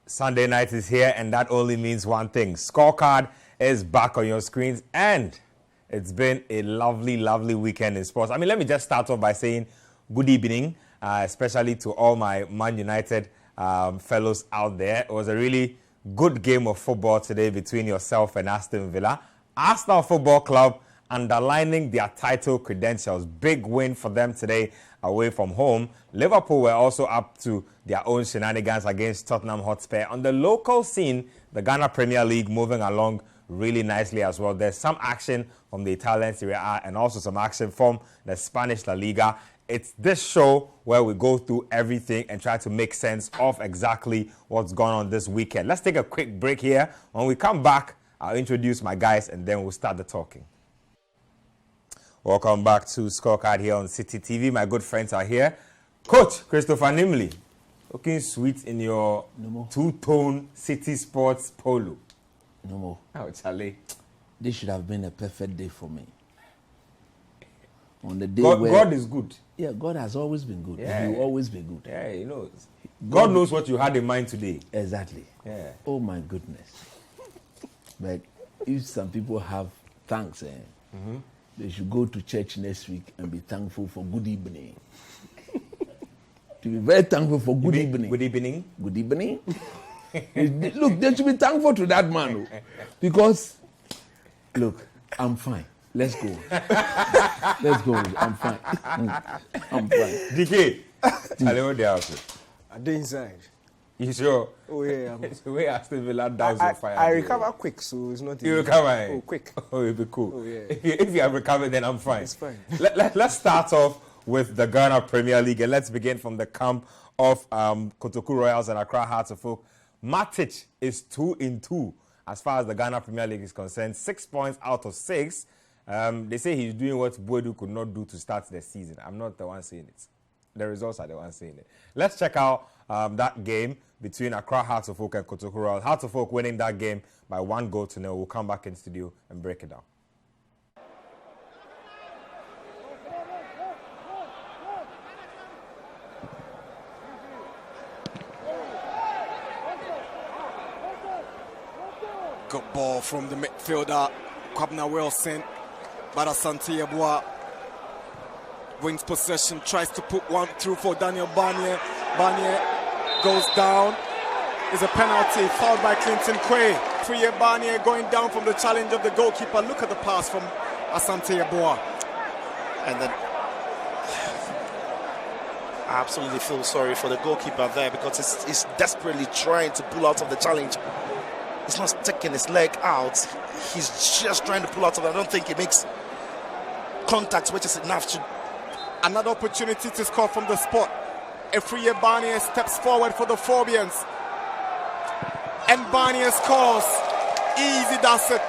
Sunday night is here, and that only means one thing. Scorecard is back on your screens, and it's been a lovely, lovely weekend in sports. I mean, let me just start off by saying good evening, especially to all my Man United fellows out there. It was a really good game of football today between yourself and Aston Villa. Arsenal Football Club underlining their title credentials. Big win for them today away from home. Liverpool were also up to their own shenanigans against Tottenham Hotspur. On the local scene, the Ghana Premier League moving along really nicely as well. There's some action from the Italian Serie A and also some action from the Spanish La Liga. It's this show where we go through everything and try to make sense of exactly what's going on this weekend. Let's take a quick break here. When we come back, I'll introduce my guys and then we'll start the talking. Welcome back to Scorecard here on Citi TV. My good friends are here. Coach Christopher Nimley, looking sweet in your two-tone City Sports polo. No more. Oh, Charlie. This should have been a perfect day for me. On the day God is good. Yeah, God has always been good. Yeah. He will always be good. Yeah, he knows. God knows what you had in mind today. Exactly. Yeah. Oh my goodness. But if some people have thanks, they should go to church next week and be thankful for good evening. To be very thankful for good evening. Good evening. Good evening. Look, they should be thankful to that man. Because, look, I'm fine. Let's go. Let's go. I'm fine. I'm fine. DK, tell me what they are. I did inside. You sure? Oh yeah. It's the way Aston Villa dies on fire. I recover quick, so it's not. You recover? Oh, quick. Oh, you'll be cool. Oh, yeah. If you have recovered, then I'm fine. It's fine. Let's start off with the Ghana Premier League, and let's begin from the camp of Kotoku Royals and Accra Hearts of Oak. Matic is 2-2 as far as the Ghana Premier League is concerned. 6 points out of 6. They say he's doing what Boadu could not do to start the season. I'm not the one saying it. The results are the ones saying it. Let's check out that game between Accra Hearts of Oak and Kotoku Royals. Hearts of Oak winning that game by 1-0. We'll come back in studio and break it down. Good ball from the midfielder, Kwabena Wilson. But Asante Yeboah wins possession, tries to put one through for Daniel Barnier. Barnier goes down. It's a penalty, fouled by Clinton Quay. Friye Barnier going down from the challenge of the goalkeeper. Look at the pass from Asante Yeboah. And then I absolutely feel sorry for the goalkeeper there because he's desperately trying to pull out of the challenge. He's not sticking his leg out. He's just trying to pull out of it. I don't think he makes contact, which is enough to... Another opportunity to score from the spot. Friye Barnier steps forward for the Phobians. And Barnier scores. Easy does it.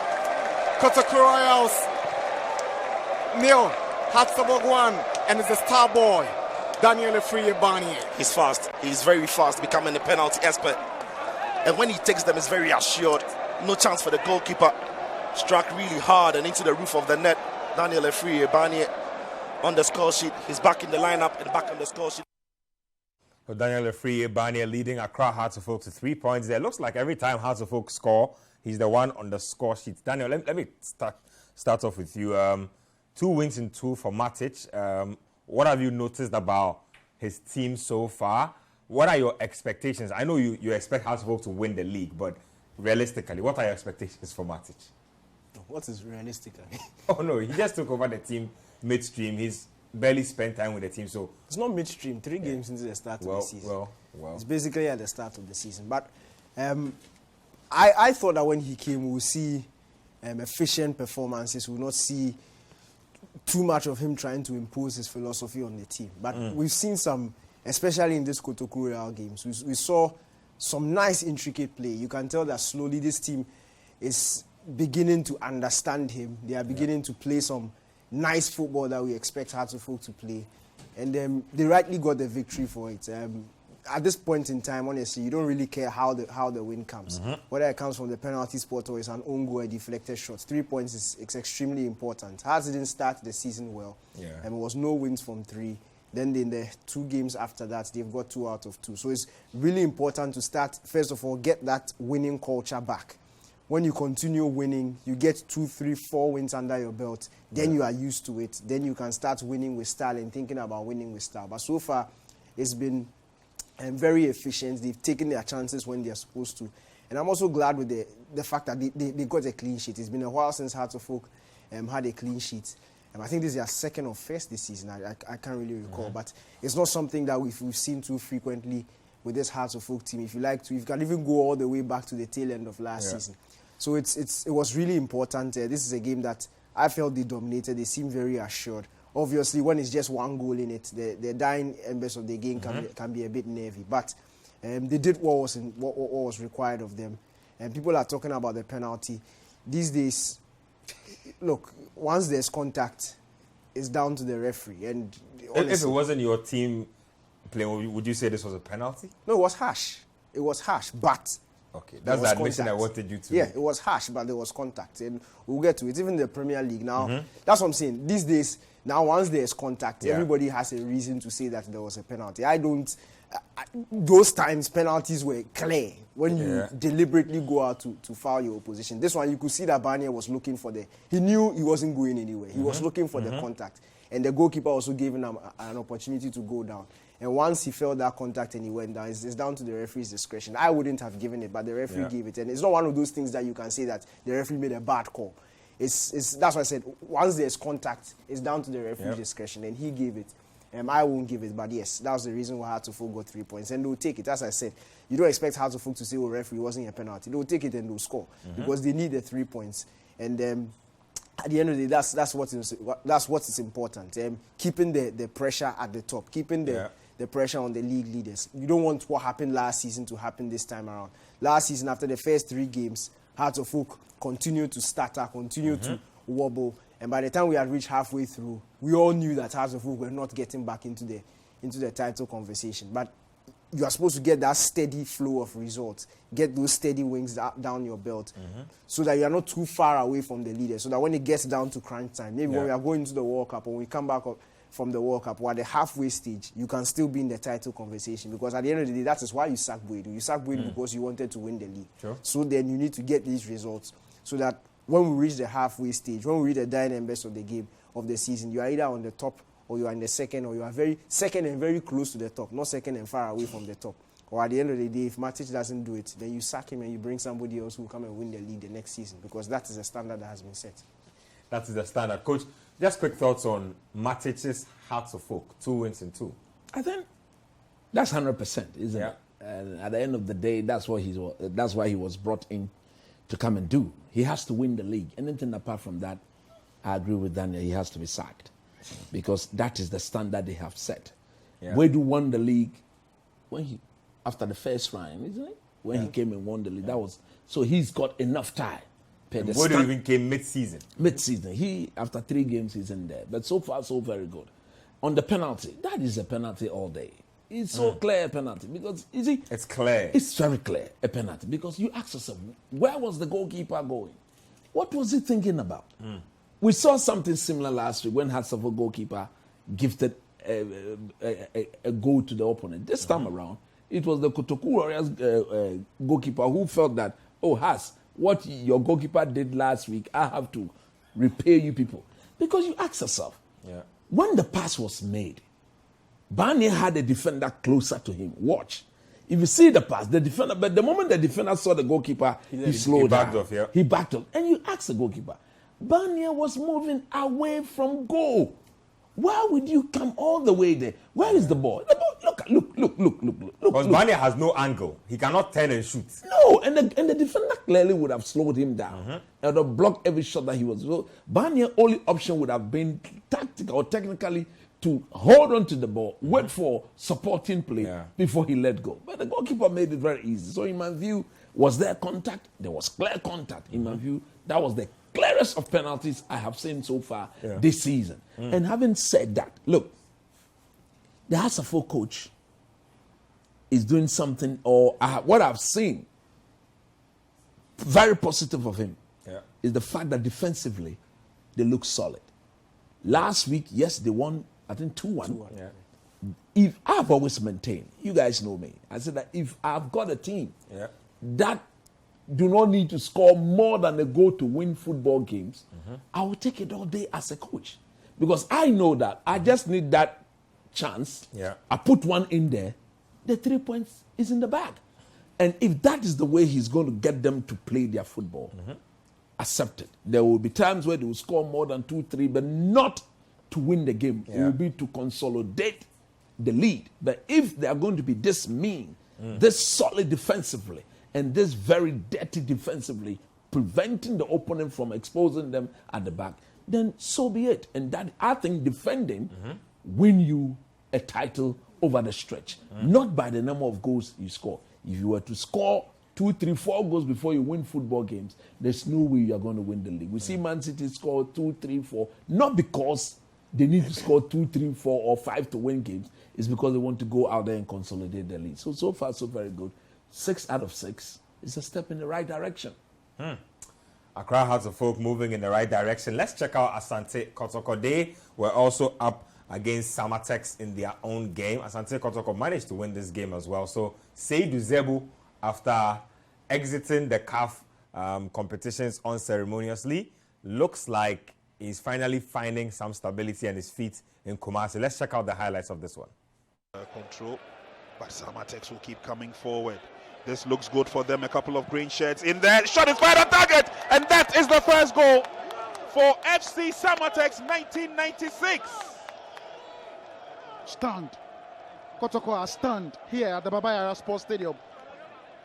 Kotoku Royals 0. Hearts of Oak 1. And it's the star boy, Daniel Friye Barnier. He's fast. He's very fast, becoming a penalty expert. And when he takes them, it's very assured. No chance for the goalkeeper. Struck really hard and into the roof of the net. Daniel Friye Barnier on the score sheet. He's back in the lineup and back on the score sheet. So Daniel Friye Barnier leading Accra Hearts of Oak to 3 points there. Looks like every time Hearts of Oak score, he's the one on the score sheet. Daniel, let me start off with you. 2 wins in 2 for Matic. What have you noticed about his team so far? What are your expectations? I know you expect Hearts of Oak to win the league, but realistically, what are your expectations for Matic? What is realistically? Oh no, he just took over the team midstream. He's barely spent time with the team, so It's not midstream. 3 games into the start of the season. Well. It's basically at the start of the season. But I thought that when he came, we would see efficient performances. We will not see too much of him trying to impose his philosophy on the team. But we've seen some, especially in this Kotoku Royal games, we saw some nice intricate play. You can tell that slowly this team is beginning to understand him. They are beginning to play some nice football that we expect Hearts of Oak to play. And they rightly got the victory for it. At this point in time, honestly, you don't really care how the win comes. Whether it comes from the penalty spot or it's an own goal, a deflected shot. 3 points is extremely important. Hearts didn't start the season well. It was no wins from 3. Then in the 2 games after that, they've got 2 out of 2. So it's really important to start, first of all, get that winning culture back. When you continue winning, you get 2, 3, 4 wins under your belt, then you are used to it. Then you can start winning with style and thinking about winning with style. But so far, it's been very efficient. They've taken their chances when they're supposed to. And I'm also glad with the fact that they got a clean sheet. It's been a while since Hearts of Oak had a clean sheet. I think this is their second or first this season. I can't really recall. But it's not something that we've seen too frequently with this Hearts of Oak team. If you like to, you can even go all the way back to the tail end of last season. So it was really important. This is a game that I felt they dominated. They seemed very assured. Obviously, when it's just 1 goal in it, the dying embers of the game can be a bit nervy. But they did what was required of them. And people are talking about the penalty. These days, look, once there's contact, it's down to the referee. And honestly, if it wasn't your team playing, would you say this was a penalty? No, it was harsh. It was harsh, but... Okay, that's the admission contact. I wanted you to... Yeah, it was harsh, but there was contact. And we'll get to it. Even the Premier League now, that's what I'm saying. These days, now once there's contact, everybody has a reason to say that there was a penalty. Those times, penalties were clear when you deliberately go out to foul your opposition. This one, you could see that Barnier was looking for he knew he wasn't going anywhere. He was looking for the contact. And the goalkeeper also gave him an opportunity to go down. And once he felt that contact and he went down, it's down to the referee's discretion. I wouldn't have given it, but the referee gave it. And it's not one of those things that you can say that the referee made a bad call. That's why I said, once there's contact, it's down to the referee's discretion. And he gave it. I won't give it, but yes, that was the reason why Hearts of Oak got 3 points. And they'll take it. As I said, you don't expect Hearts of Oak to say, oh, referee, wasn't a penalty. They'll take it and they'll score because they need the 3 points. And at the end of the day, that's what is important. Keeping the pressure at the top, keeping the pressure on the league leaders. You don't want what happened last season to happen this time around. Last season, after the first 3 games, Hearts of Oak continued to stutter, continued to wobble. And by the time we had reached halfway through, we all knew that Hearts of Oak were not getting back into the title conversation. But you are supposed to get that steady flow of results, get those steady wins down your belt, so that you are not too far away from the leader, so that when it gets down to crunch time, maybe when we are going to the World Cup, when we come back from the World Cup, or at the halfway stage, you can still be in the title conversation. Because at the end of the day, that is why you sacked Boedu. You sacked Boedu because you wanted to win the league. Sure. So then you need to get these results, so that when we reach the halfway stage, when we reach the dying embers of the game of the season, you are either on the top, or you are in the second, or you are very second and very close to the top, not second and far away from the top. Or at the end of the day, if Matic doesn't do it, then you sack him and you bring somebody else who will come and win the league the next season, because that is a standard that has been set. That is the standard. Coach, just quick thoughts on Matic's Hearts of Oak, 2 wins in 2. I think that's 100%, isn't it? And at the end of the day, that's why he was brought in to come and do. He has to win the league. Anything apart from that, I agree with Daniel, he has to be sacked. Because that is the standard they have set. Where do won the league after the first round, isn't it? When he came and won the league, so he's got enough time. Where do even came mid-season? Mid-season, after 3 games, he's in there. But so far, so very good. On the penalty, that is a penalty all day. It's so clear a penalty because it's clear. It's very clear a penalty because you ask yourself, where was the goalkeeper going? What was he thinking about? We saw something similar last week when Hearts of Oak goalkeeper gifted a goal to the opponent. This time around, it was the Kotoku Warriors goalkeeper who felt that, Hearts, what your goalkeeper did last week, I have to repay you people. Because you ask yourself, when the pass was made, Barnier had a defender closer to him. Watch. If you see the pass, the defender, but the moment the defender saw the goalkeeper, he slowed down. He backed off. And you ask the goalkeeper, Barnier was moving away from goal. Why would you come all the way there? Where is the ball? The ball, look. Because Barnier has no angle. He cannot turn and shoot. No, and the defender clearly would have slowed him down. And would have blocked every shot that he was. So Barnier's only option would have been tactical or technically to hold on to the ball, wait for supporting play before he let go. But the goalkeeper made it very easy. So in my view, was there contact? There was clear contact. In my view, that was the clearest of penalties I have seen so far this season. And having said that, look, the Hearts of Oak coach is doing something, or what I've seen very positive of him is the fact that defensively they look solid. Last week, yes, they won, I think 2-1. if I've always maintained, you guys know me, I said that if I've got a team that do not need to score more than a goal to win football games, I will take it all day as a coach. Because I know that I just need that chance. I put one in there, the 3 points is in the bag. And if that is the way he's going to get them to play their football, accept it. There will be times where they will score more than 2-3, but not to win the game. It will be to consolidate the lead. But if they are going to be this mean, this solid defensively, and this very dirty defensively, preventing the opponent from exposing them at the back, then so be it. And that, I think, defending win you a title over the stretch, not by the number of goals you score. If you were to score 2, 3, 4 goals before you win football games, there's no way you are going to win the league. We see Man City score 2, 3, 4, not because they need to score 2, 3, 4, or 5 to win games. It's because they want to go out there and consolidate the lead. So far, so very good. 6 out of 6 is a step in the right direction. Accra Hearts of Folk moving in the right direction. Let's check out Asante Kotoko. They were also up against Samatex in their own game. Asante Kotoko managed to win this game as well. So Seydou Zebu, after exiting the CAF competitions unceremoniously, looks like he's finally finding some stability and his feet in Kumasi. Let's check out the highlights of this one. Control, but Samatex will keep coming forward. This looks good for them. A couple of green shirts in there. Shot is fired on target, and that is the first goal for FC Samatex 1996. Stunned. Kotoko are stunned here at the Babaya Sports Stadium.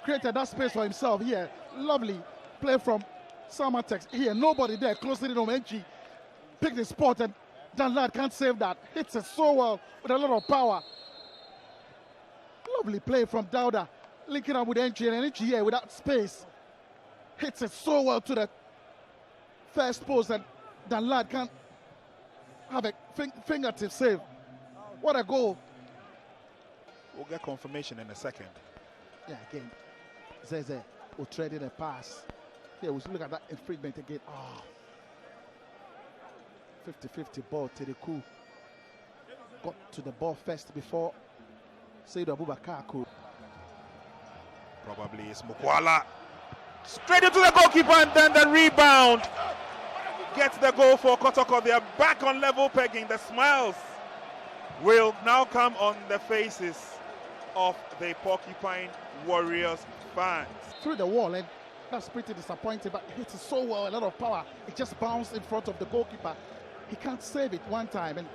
Created that space for himself here. Lovely play from Samatex here. Nobody there. Close to the Nomenchi. Picked the spot, and Dan Lad can't save that. Hits it so well with a lot of power. Lovely play from Dauda. Linking up with Entry, and Entry here with that space. Hits it so well to the first post, and Dan Lad can't have a fingertip save. What a goal. We'll get confirmation in a second. Yeah, again, Zeze will trade in a pass. Here, we'll look at that infringement again. 50-50 ball to the coup. Got to the ball first before Seydou Abubakar could. Probably it's Mukwala. Straight into the goalkeeper, and then the rebound. Gets the goal for Kotoko. They are back on level pegging. The smiles will now come on the faces of the Porcupine Warriors fans. Through the wall, and that's pretty disappointing, but it hits it so well, a lot of power. It just bounced in front of the goalkeeper. He can't save it one time, and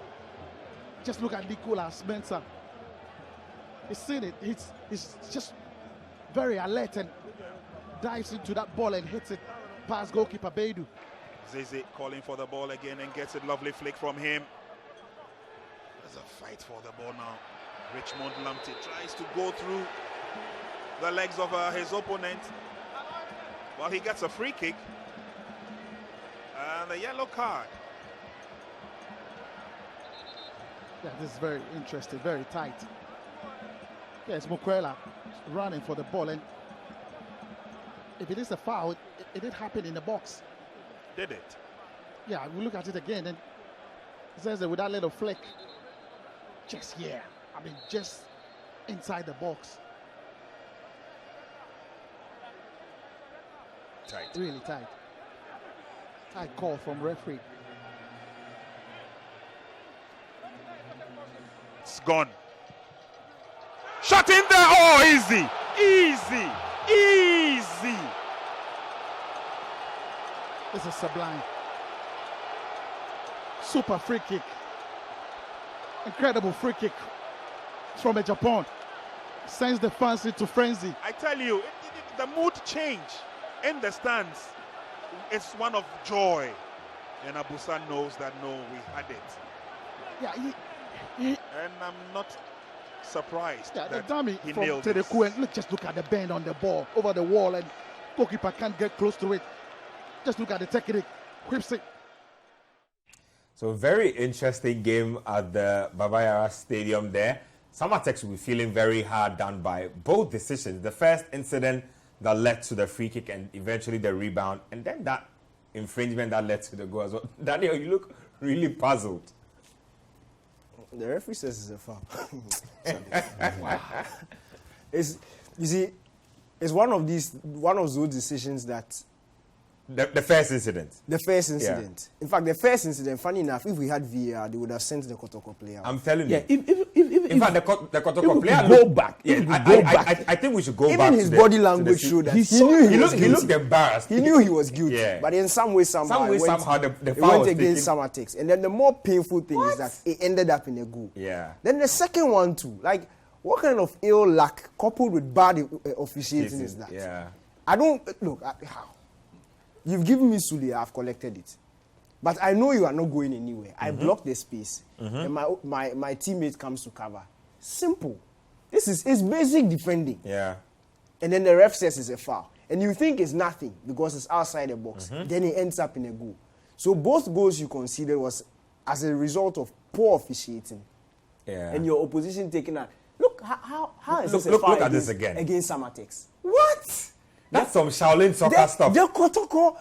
just look at Nicolas Mensah. He's seen it. He's just very alert and dives into that ball and hits it past goalkeeper Beidou. Zeze calling for the ball again and gets a lovely flick from him. There's a fight for the ball now. Richmond Lamptey tries to go through the legs of his opponent. Well, he gets a free kick and a yellow card. Yeah, this is very interesting, very tight. Yes, Mukwala running for the ball, and if it is a foul, it did happen in the box. Did it? Yeah, we look at it again, and Zeze with that little flick. Just here. I mean, just inside the box. Tight. Really tight. Tight call from referee. It's gone. Shot in there. Oh, easy. Easy. Easy. This is sublime. Super free kick. Incredible free kick from a Japan. Sends the fans into frenzy. I tell you, the mood change in the stands. It's one of joy. And Abusa knows that, no, we had it. Yeah, And I'm not surprised yeah, the that dummy he from nailed it. Tedeku, and just look at the bend on the ball over the wall, and goalkeeper can't get close to it. Just look at the technique, whips it. So very interesting game at the Babayara Stadium there. Samatex will be feeling very hard done by both decisions. The first incident that led to the free kick and eventually the rebound, and then that infringement that led to the goal as well. Daniel, you look really puzzled. The referee says it's a foul. It's, you see, it's one of those decisions that. The first incident. The first incident. Yeah. In fact, the first incident, funny enough, if we had VAR, they would have sent the Kotoko player. I'm telling you. In fact, the Kotoko player go back. Yeah, I think we should go back. Even his body language showed that he looked embarrassed. He knew he was guilty. Yeah. But in some way, somehow, the foul went against Samatex. And then the more painful thing is that it ended up in a goal. Yeah. Then the second one too. Like, what kind of ill luck coupled with bad officiating is that? Yeah. I don't look at how. You've given me Suli, I've collected it. But I know you are not going anywhere. I block the space. And my teammate comes to cover. Simple. It's basic defending. Yeah. And then the ref says it's a foul. And you think it's nothing because it's outside the box. Then it ends up in a goal. So both goals you considered was as a result of poor officiating. Yeah. And your opposition taking that. Look, how is this a foul look at this again. Against Samatex? What? That's some Shaolin soccer stuff. The Kotoko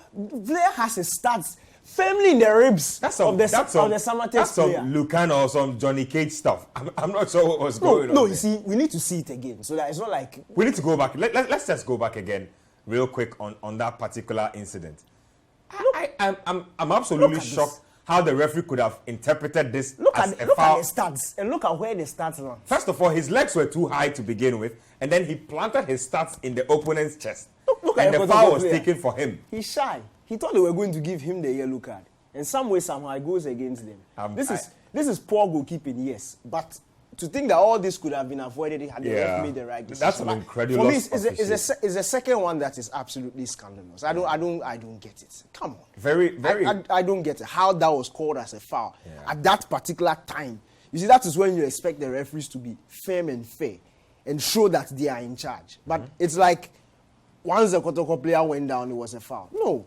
player has his stats firmly in the ribs of the Samatex That's player. some Lucan or some Johnny Cage stuff. I'm not sure what was going on. No, you see, we need to see it again. So that it's not like... We need to go back. Let's just go back again real quick on that particular incident. I'm absolutely shocked how the referee could have interpreted this as a foul. Look at the stats and look at where the stats are. First of all, his legs were too high to begin with, and then he planted his stats in the opponent's chest. Look and at the foul was taken for him. He's shy. He thought they were going to give him the yellow card. In some way, somehow, it goes against them. This is poor goalkeeping, yes. But to think that all this could have been avoided had the ref made the right decision. That's an incredible. For me, it's a second one that is absolutely scandalous. I don't get it. Come on. Very. I don't get it. How that was called as a foul at that particular time. You see, that is when you expect the referees to be firm and fair and show that they are in charge. But it's like once the Kotoko player went down, it was a foul. No,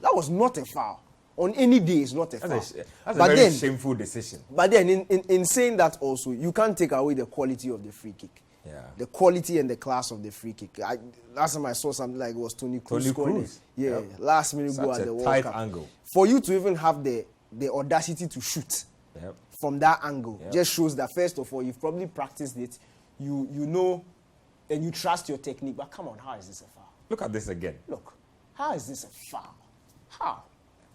that was not a foul. On any day, it's not a foul. That's a very shameful decision. But then, in saying that also, you can't take away the quality of the free kick. Yeah. The quality and the class of the free kick. Last time I saw something like it was Tony Cruz. Yeah, last minute goal at the World Cup. Angle. For you to even have the audacity to shoot from that angle just shows that, first of all, you've probably practiced it. You know, and you trust your technique. But come on, how is this a foul? Look at this again. Look, how is this a foul? How?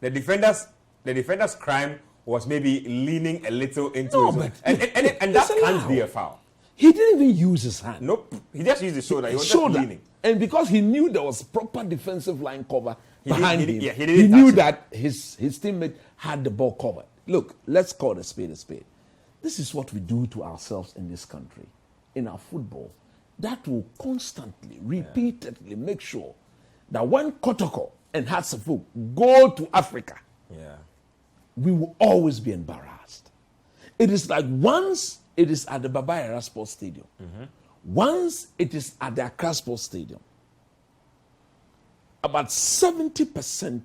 The defender's crime was maybe leaning a little into his own. And that can't be a foul. He didn't even use his hand. Nope. He just used his shoulder. He was just leaning. And because he knew there was proper defensive line cover behind him, he knew that his teammate had the ball covered. Look, let's call a spade a spade. This is what we do to ourselves in this country, in our football. That will constantly, repeatedly make sure that when Kotoko and Hatsafuk go to Africa, we will always be embarrassed. It is like once it is at the Baba Yara Sports Stadium, once it is at the Accra Sports Stadium, about 70%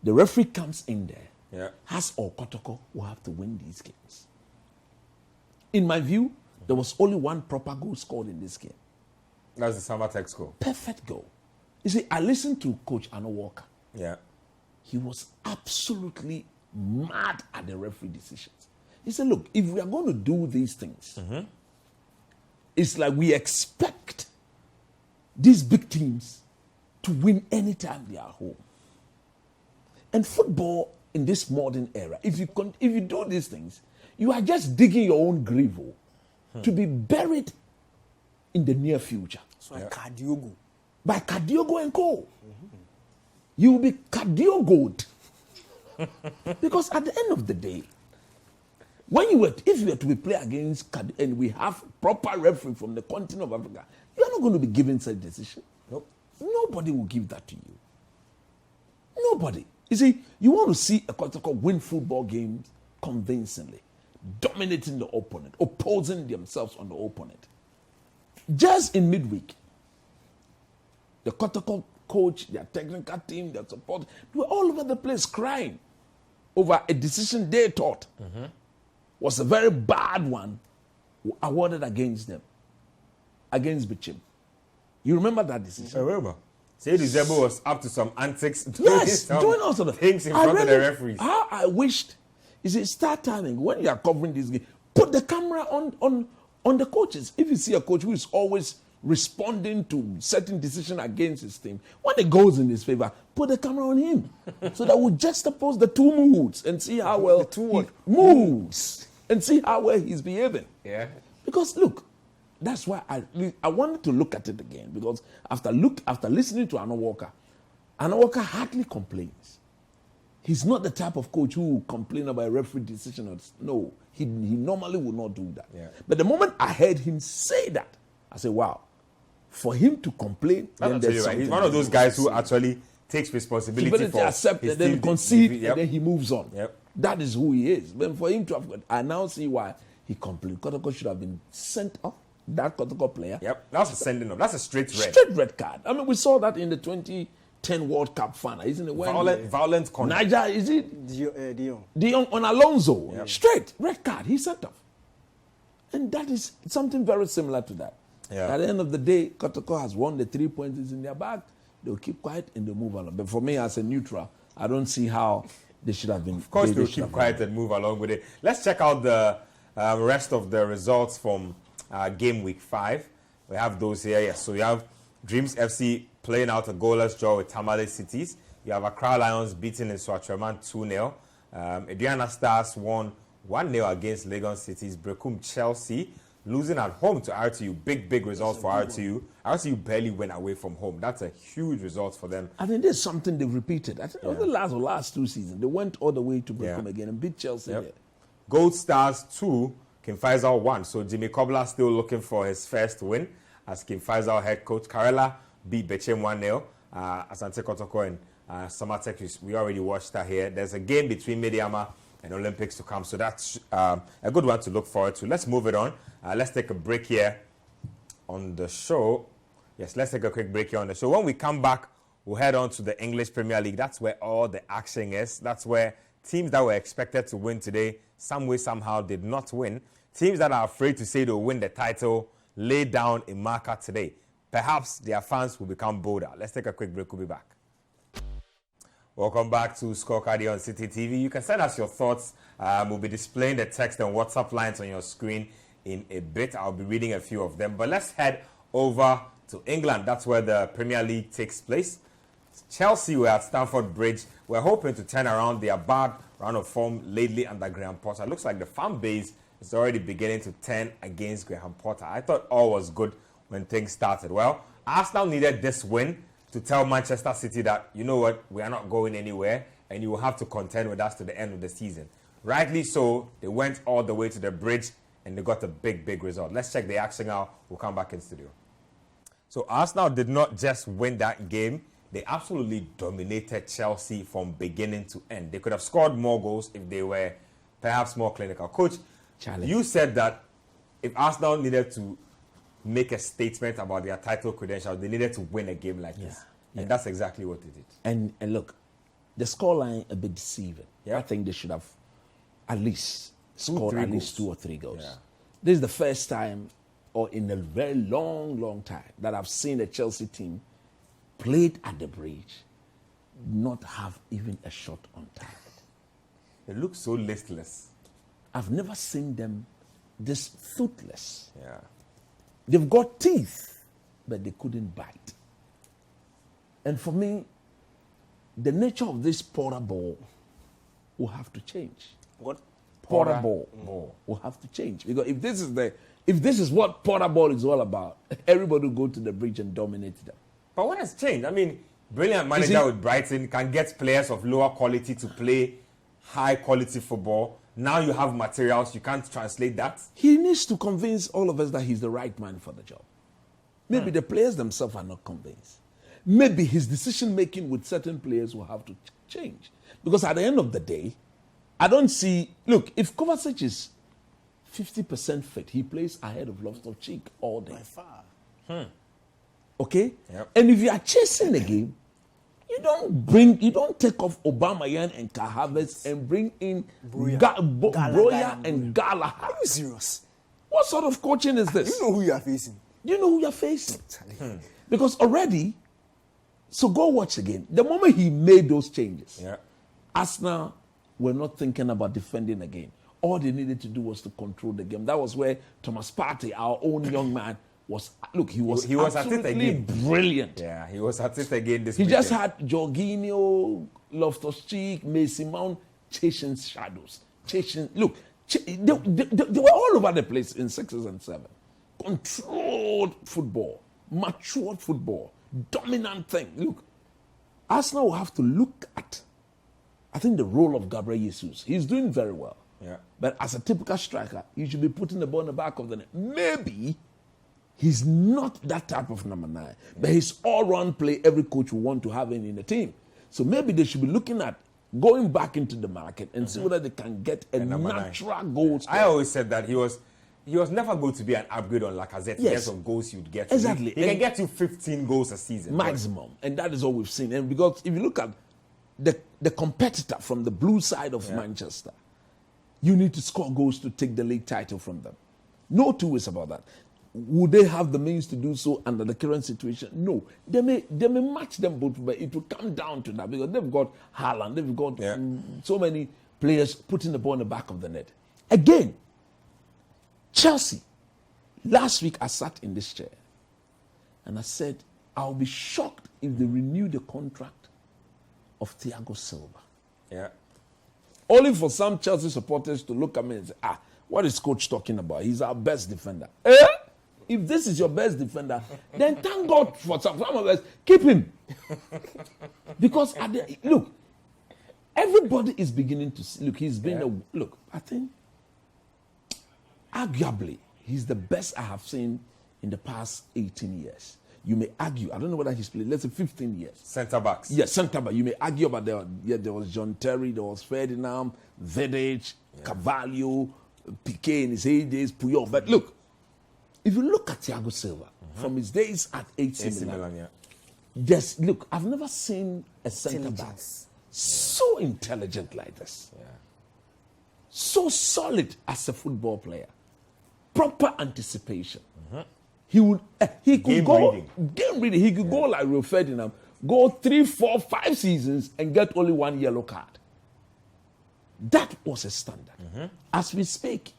the referee comes in there, Has or Kotoko will have to win these games. In my view, there was only one proper goal scored in this game. That's the Samatex goal. Perfect goal. You see, I listened to Coach Anno Walker. Yeah. He was absolutely mad at the referee decisions. He said, look, if we are going to do these things, it's like we expect these big teams to win anytime they are home. And football in this modern era, if you do these things, you are just digging your own grave to be buried in the near future. So Kadiogo. By Kadiogo and Co. You will be Kadiogoed. Because at the end of the day, if you were to be play against and we have proper referee from the continent of Africa, you are not going to be given such decision. Nope. Nobody will give that to you. Nobody. You see, you want to see a Kotoko win football games convincingly, dominating the opponent, opposing themselves on the opponent. Just in midweek, the Kotoko coach, their technical team, their support, they were all over the place crying over a decision they thought was a very bad one awarded against them, against Bichim. You remember that decision? I remember. Seydou Zebo was up to some antics. Doing all sort of things in front of the referees. How I wished You see, start timing. When you are covering this game, put the camera on the coaches. If you see a coach who is always responding to certain decision against his team, when it goes in his favor, put the camera on him. So that we juxtapose the two moods and see how well he moves and see how well he's behaving. Yeah. Because look, that's why I wanted to look at it again, because after listening to Arno Walker hardly complains. He's not the type of coach who will complain about a referee decision. No, he normally would not do that. Yeah. But the moment I heard him say that, I said, wow, for him to complain, then there's right. He's one of those guys who actually takes responsibility for accept his and then team. concede, Yep. and then he moves on. Yep. That is who he is. But for him to have, I now see why he complained. Kotoko should have been sent off. That Kotoko player. Yep, that's a sending off. That's a straight red. Straight red card. I mean, we saw that in the 2010 World Cup final, isn't it? When Violent conduct. Niger, is it? Dion. Dion on Alonso. Yep. Straight red card. He sent off. And that is something very similar to that. Yeah. At the end of the day, Kotoko has won the 3 points in their bag. They'll keep quiet and they'll move along. But for me, as a neutral, I don't see how they should have been. Of course, they'll keep quiet and move along with it. Let's check out the rest of the results from game week 5. We have those here. Yes. So you have Dreams FC playing out a goalless draw with Tamale Cities. You have Accra Lions beating in Swatreman 2-0. Adriana Stars won 1-0 against Legon Cities. Brekum Chelsea losing at home to RTU. Big results for RTU. RTU barely went away from home. That's a huge result for them. I think there's something they've repeated. I think the last 2 seasons, they went all the way to Brekum again and beat Chelsea there. Gold Stars 2, Kim Faisal 1. So Jimmy Cobbler still looking for his first win as Kim Faisal head coach. Karela beat Bechem 1-0. Asante Kotoko and Samatek, we already watched that here. There's a game between Mediama and Olympics to come. So that's a good one to look forward to. Let's move it on. Let's take a break here on the show. Yes, let's take a quick break here on the show. When we come back, we'll head on to the English Premier League. That's where all the action is. That's where teams that were expected to win today, some way, somehow did not win. Teams that are afraid to say they'll win the title, lay down a marker today. Perhaps their fans will become bolder. Let's take a quick break. We'll be back. Welcome back to Scorecard here on Citi TV. You can send us your thoughts. We'll be displaying the text and WhatsApp lines on your screen in a bit. I'll be reading a few of them. But let's head over to England. That's where the Premier League takes place. Chelsea were at Stamford Bridge. We're hoping to turn around their bad run of form lately under Graham Potter. It looks like the fan base is already beginning to turn against Graham Potter. I thought all was good when things started. Well, Arsenal needed this win to tell Manchester City that, you know what, we are not going anywhere and you will have to contend with us to the end of the season. Rightly so, they went all the way to the bridge and they got a big result. Let's check the action out. We'll come back in studio. So Arsenal did not just win that game. They absolutely dominated Chelsea from beginning to end. They could have scored more goals if they were perhaps more clinical. Coach, you said that if Arsenal needed to make a statement about their title credentials, they needed to win a game like this. And that's exactly what they did. And look, the scoreline a bit deceiving. I think they should have at least scored at least 2 or 3 goals. This is the first time, or in a very long time, that I've seen a Chelsea team played at the bridge not have even a shot on target. They look so listless. I've never seen them this toothless. They've got teeth, but they couldn't bite. And for me, the nature of this Porter ball will have to change. What? Porter ball will have to change. Because if this is what Porter ball is all about, everybody will go to the bridge and dominate them. But what has changed? I mean, brilliant manager with Brighton can get players of lower quality to play high quality football. Now you have materials, you can't translate that. He needs to convince all of us that he's the right man for the job. Maybe the players themselves are not convinced. Maybe his decision making with certain players will have to change. Because at the end of the day, I don't see... Look, if Kovacic is 50% fit, he plays ahead of Loftus-Cheek all day. By far. Okay? Yep. And if you are chasing the game, you don't take off Aubameyang and Kai Havertz and bring in Broya and Gallagher. Are you serious? What sort of coaching is this? You know who you are facing. You know who you're facing. Because already, so go watch again. The moment he made those changes, Arsenal were not thinking about defending again. All they needed to do was to control the game. That was where Thomas Partey, our own young man, was. Look, he was at it again. Brilliant. Yeah, he was at it again this He weekend. just had Jorginho, Loftus-Cheek, Mason Mount chasing shadows. Look, they were all over the place in 6s and 7s. Controlled football, matured football, dominant thing. Look, Arsenal will have to look at, I think, the role of Gabriel Jesus. He's doing very well. Yeah. But as a typical striker, you should be putting the ball in the back of the net. Maybe he's not that type of number 9, but he's all-round play every coach will want to have in the team. So maybe they should be looking at going back into the market and see whether they can get a natural goal scorer. I always said that he was never going to be an upgrade on Lacazette. Yes. Of goals you'd get. Exactly. He can get you 15 goals a season. Maximum. And that is what we've seen. And because if you look at the competitor from the blue side of Manchester, you need to score goals to take the league title from them. No two ways about that. Would they have the means to do so under the current situation? No. They may match them both, but it will come down to that because they've got Haaland, they've got so many players putting the ball in the back of the net. Again, Chelsea. Last week I sat in this chair and I said, I'll be shocked if they renew the contract of Thiago Silva. Yeah. Only for some Chelsea supporters to look at me and say, what is coach talking about? He's our best defender. If this is your best defender, then thank God for some of us. Keep him. Because, look, everybody is beginning to see. Look, he's been I think, arguably, he's the best I have seen in the past 18 years. You may argue, I don't know whether he's played, let's say 15 years. Centre backs. Yes, centre back. You may argue about there was John Terry, there was Ferdinand, Vidic, Carvalho, Piqué in his heydays, Puyol. But look, if you look at Thiago Silva, from his days at AC Milan, look, I've never seen a centre back so intelligent like this. Yeah. So solid as a football player. Proper anticipation. He could go game reading. He could go like Rio Ferdinand, go 3, 4, 5 seasons and get only 1 yellow card. That was a standard. As we speak,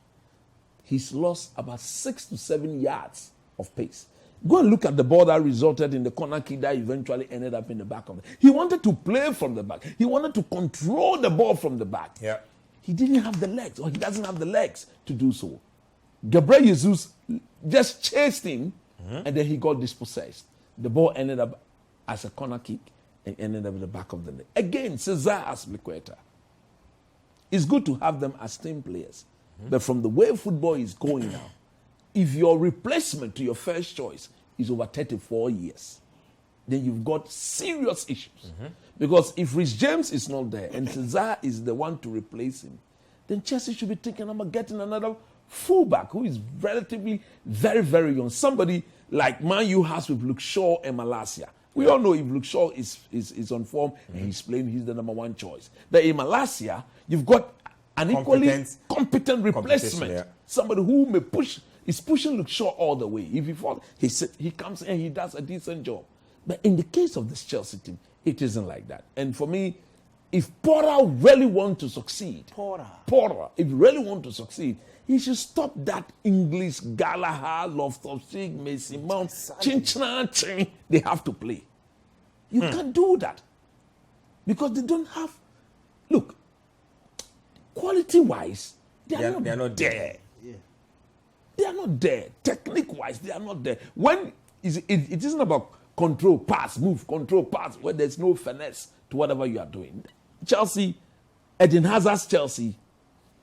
he's lost about 6 to 7 yards of pace. Go and look at the ball that resulted in the corner kick that eventually ended up in the back of it. He wanted to play from the back. He wanted to control the ball from the back. Yeah. He didn't have the legs, or he doesn't have the legs to do so. Gabriel Jesus just chased him, and then he got dispossessed. The ball ended up as a corner kick and ended up in the back of the net. Again, Cesar Azpilicueta. It's good to have them as team players. But from the way football is going now, if your replacement to your first choice is over 34 years, then you've got serious issues. Because if Rhys James is not there and Cesar is the one to replace him, then Chelsea should be thinking about getting another fullback who is relatively very, very young. Somebody like Man U has with Luke Shaw and Malacia. We all know if Luke Shaw is on form and he's playing, he's the number 1 choice. But in Malacia, you've got an equally competent replacement. Somebody who may is pushing Luke Shaw all the way. If he falls, he comes and he does a decent job. But in the case of this Chelsea team, it isn't like that. And for me, if Porter really wants to succeed, if you really want to succeed, he should stop that English Gallagher, Loftus-Cheek, Mason Mount, chin. They have to play. You can't do that. Because they don't have... Look, quality-wise, they are not there. Yeah. They are not there. Technique-wise, they are not there. When it isn't about control, pass, move, control, pass, where there's no finesse to whatever you are doing. Chelsea, Eden Hazard's Chelsea,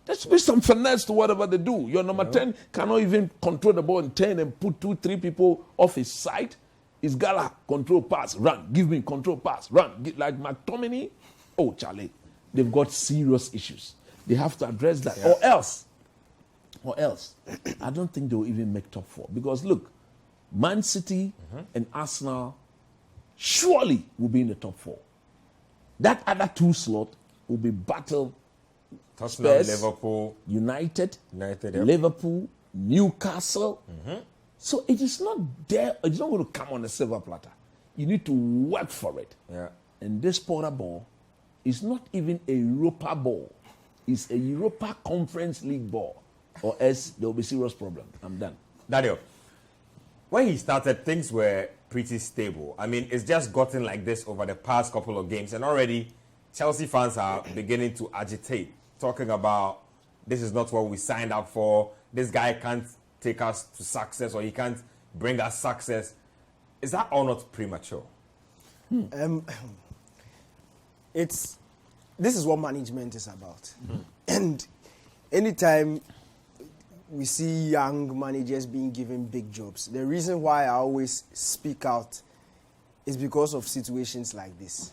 there should be some finesse to whatever they do. Your number 10 cannot even control the ball in 10 and put 2, 3 people off his side. It's Gala, control pass, run. Give me control pass, run. Like McTominay. Oh, Charlie, they've got serious issues. They have to address that. Yeah. Or else, I don't think they'll even make top 4. Because look, Man City and Arsenal surely will be in the top 4. That other 2 slot will be battle. Tottenham, Liverpool, United, Liverpool, Newcastle. So it is not there. It's not going to come on a silver platter. You need to work for it. Yeah. And this Porter ball is not even a Europa ball. is a Europa Conference League ball, or else there will be serious problem. I'm done. Daniel, when he started, things were pretty stable. I mean, it's just gotten like this over the past couple of games, and already Chelsea fans are beginning to agitate, talking about this is not what we signed up for. This guy can't take us to success, or he can't bring us success. Is that all not premature? This is what management is about. And anytime we see young managers being given big jobs, the reason why I always speak out is because of situations like this.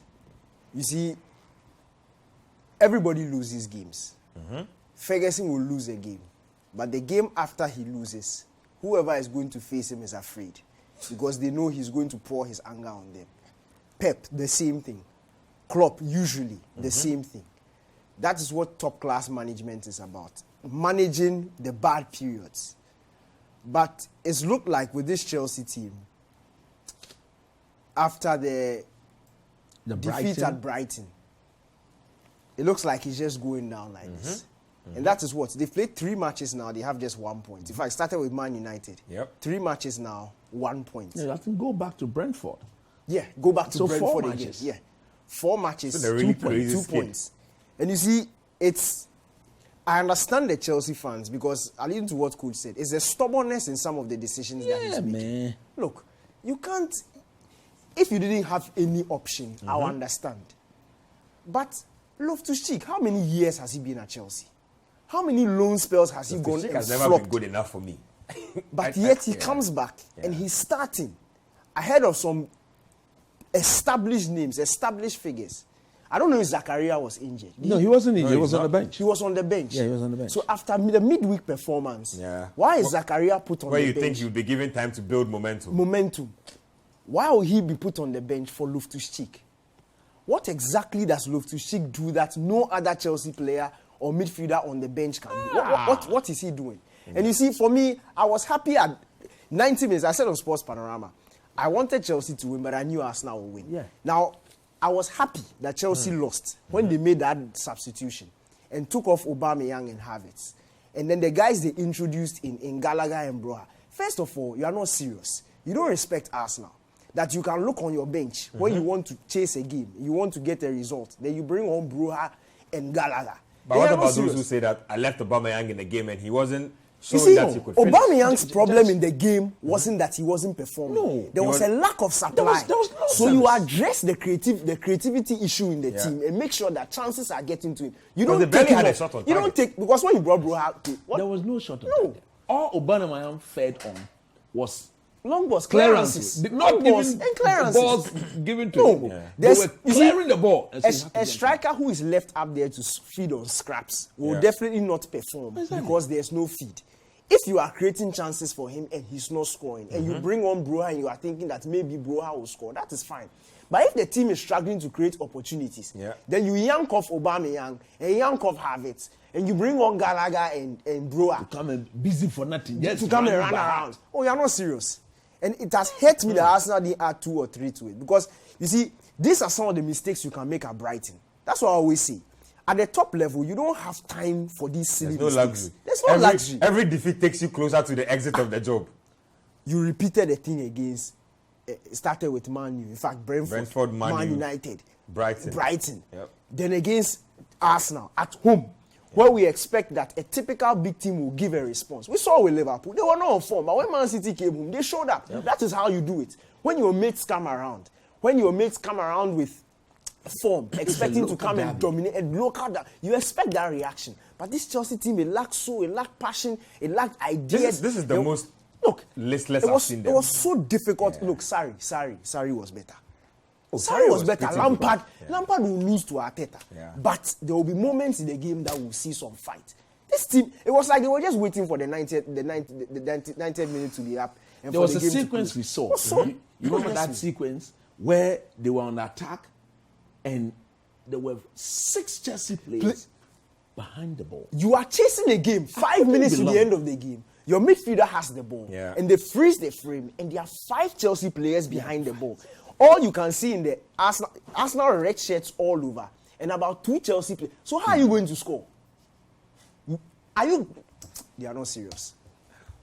You see, everybody loses games. Ferguson will lose a game. But the game after he loses, whoever is going to face him is afraid, because they know he's going to pour his anger on them. Pep, the same thing. Klopp, usually the same thing. That is what top-class management is about, managing the bad periods. But it's looked like with this Chelsea team, after the defeat at Brighton, it looks like it's just going down like this. And that is what? They've played 3 matches now, they have just 1 point. In fact, started with Man United. 3 matches now, 1 point. Yeah, I think go back to Brentford. Yeah, go back to Brentford 4 again. matches. Yeah, 4 matches, So really 2 points. And you see, I understand the Chelsea fans, because alluding to what Coach said, it's a stubbornness in some of the decisions that he's making. Man. Look, you can't, if you didn't have any option, I'll understand. But Loftus-Cheek, how many years has he been at Chelsea? How many loan spells has he gone and has never flopped? been good enough for me. But yet he comes back and he's starting ahead of some established names, established figures. I don't know if Zakaria was injured. No, he wasn't injured. He was on the bench. He was on the bench. Yeah, he was on the bench. So after the midweek performance, why is Zakaria put on Where the you bench? think you'll be given time to build momentum? Why will he be put on the bench for Loftus-Cheek? What exactly does Loftus-Cheek do that no other Chelsea player or midfielder on the bench can do? What is he doing? And you see, for me, I was happy at 90 minutes. I said on Sports Panorama, I wanted Chelsea to win, but I knew Arsenal would win. Yeah. Now, I was happy that Chelsea lost when they made that substitution and took off Aubameyang and Havertz. And then the guys they introduced in Gallagher and Broha. First of all, you are not serious. You don't respect Arsenal. That you can look on your bench when you want to chase a game, you want to get a result, then you bring on Broha and Gallagher. But what about those who say that I left Aubameyang in the game and he wasn't showing you see, that he could finish? Aubameyang's problem in the game wasn't that he wasn't performing. No. There was a lack of supply. There was no so you address the creativity issue in the team and make sure that chances are getting to him. You don't they take barely him had a off. shot on You don't target. take, because when you brought Broha, There was no shot on No. target. All Aubameyang fed on was long balls, clearances. clearances, Not long balls giving and clearances. balls given to No. him. Yeah. They were You see, clearing the ball. And so you have to A get striker who is left up there to feed on scraps will Yeah. definitely not perform because there's no feed. If you are creating chances for him and he's not scoring, and you bring on Broha and you are thinking that maybe Broha will score, that is fine. But if the team is struggling to create opportunities, then you yank off Aubameyang and yank off Havertz, and you bring on Gallagher and Broha come and busy for nothing. Just to come and run back. around. Oh, you're not serious. And it has hurt me that Arsenal didn't add 2 or 3 to it. Because, you see, these are some of the mistakes you can make at Brighton. That's what I always say. At the top level, you don't have time for these silly There's no mistakes. luxury. There's no luxury. Every defeat takes you closer to the exit of the job. You repeated the thing against, started with Man U. In fact, Brentford, Man U, United, Brighton. Yep. Then against Arsenal at home, where we expect that a typical big team will give a response. We saw with Liverpool. They were not on form, but when Man City came home, they showed up. That is how you do it. When your mates come around, with form, expecting to come and dominate and local, you expect that reaction. But this Chelsea team, it lacked soul, it lacked passion, it lacked ideas. This is the most listless I've I've seen them. It was so difficult. Yeah. Look, Sarri was better. Sarri was better. pretty Lampard good. will lose to Arteta. Yeah. But there will be moments in the game that we'll see some fight. This team, it was like they were just waiting for the 90th minute to be up. And There for was the a game to sequence close. we saw. It was so- You remember that sequence where they were on attack and there were 6 Chelsea players behind the ball. You are chasing a game 5 minutes to the end of the game. Your midfielder has the ball. Yeah. And they freeze the frame. And there are 5 Chelsea players behind the ball. All you can see in the Arsenal red shirts all over. And about 2 Chelsea players. So how are you going to score? They are not serious.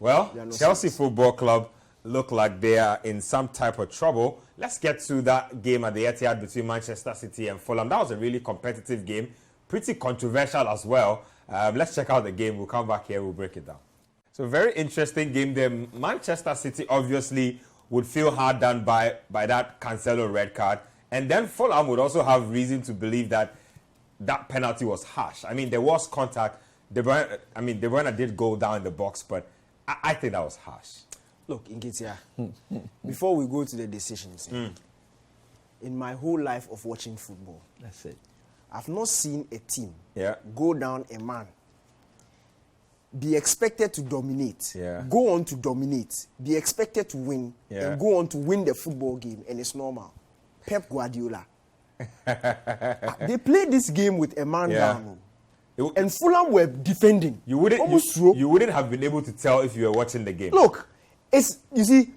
Well, They are not Chelsea serious. Football Club look like they are in some type of trouble. Let's get to that game at the Etihad between Manchester City and Fulham. That was a really competitive game, pretty controversial as well. Let's check out the game. We'll come back here. We'll break it down. So very interesting game there. Manchester City obviously would feel hard done by that Cancelo red card. And then Fulham would also have reason to believe that that penalty was harsh. I mean, there was contact. De Bruyne did go down in the box, but I think that was harsh. Look, Nketia, before we go to the decisions, in my whole life of watching football, That's it. I've not seen a team Yeah. go down a man, be expected to dominate, go on to dominate, be expected to win, and go on to win the football game, and it's normal. Pep Guardiola. They played this game with a man down, and Fulham were defending. You wouldn't have been able to tell if you were watching the game. Look, you see,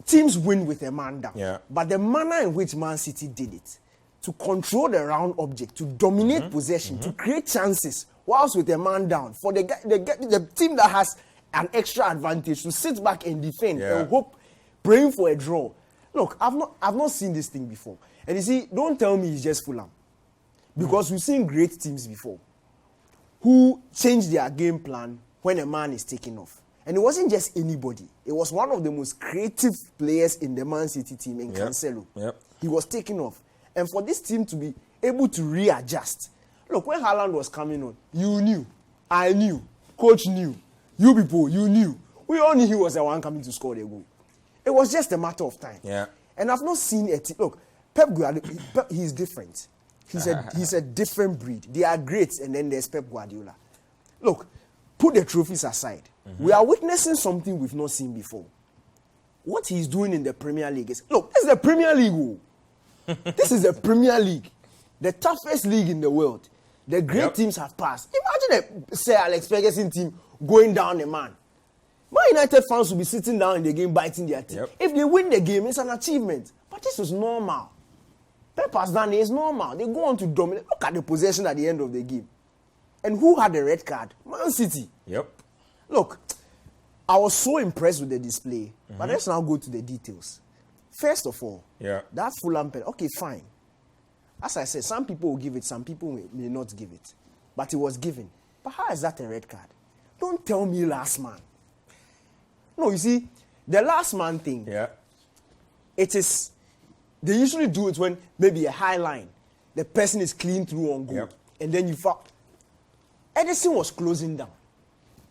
teams win with a man down. Yeah. But the manner in which Man City did it, to control the round object, to dominate possession, to create chances, whilst with a man down, for the team that has an extra advantage to sit back and defend and hope, praying for a draw. Look, I've not seen this thing before. And you see, don't tell me it's just Fulham. Because we've seen great teams before who change their game plan when a man is taken off. And it wasn't just anybody. It was one of the most creative players in the Man City team, in Cancelo. He was taken off. And for this team to be able to readjust. Look, when Haaland was coming on, you knew. I knew. Coach knew. You people, you knew. We all knew he was the one coming to score the goal. It was just a matter of time. And I've not seen a team. Look, Pep Guardiola, he's different. He's a different breed. They are great, and then there's Pep Guardiola. Look, put the trophies aside. We are witnessing something we've not seen before. What he's doing in the Premier League is, look, this is the Premier League. This is the Premier League. The toughest league in the world. The great teams have passed. Imagine a Sir Alex Ferguson team going down a man. Man United fans will be sitting down in the game biting their teeth. If they win the game, it's an achievement. But this is normal. Pep has done it. It's normal. They go on to dominate. Look at the possession at the end of the game. And who had the red card? Man City. Look, I was so impressed with the display. But let's now go to the details. First of all, that Fulham penalty. Okay, fine. As I said, some people will give it, some people may not give it. But it was given. But how is that a red card? Don't tell me last man. No, you see, the last man thing, it is, they usually do it when maybe a high line, the person is clean through on goal, and then you foul. Edison was closing down.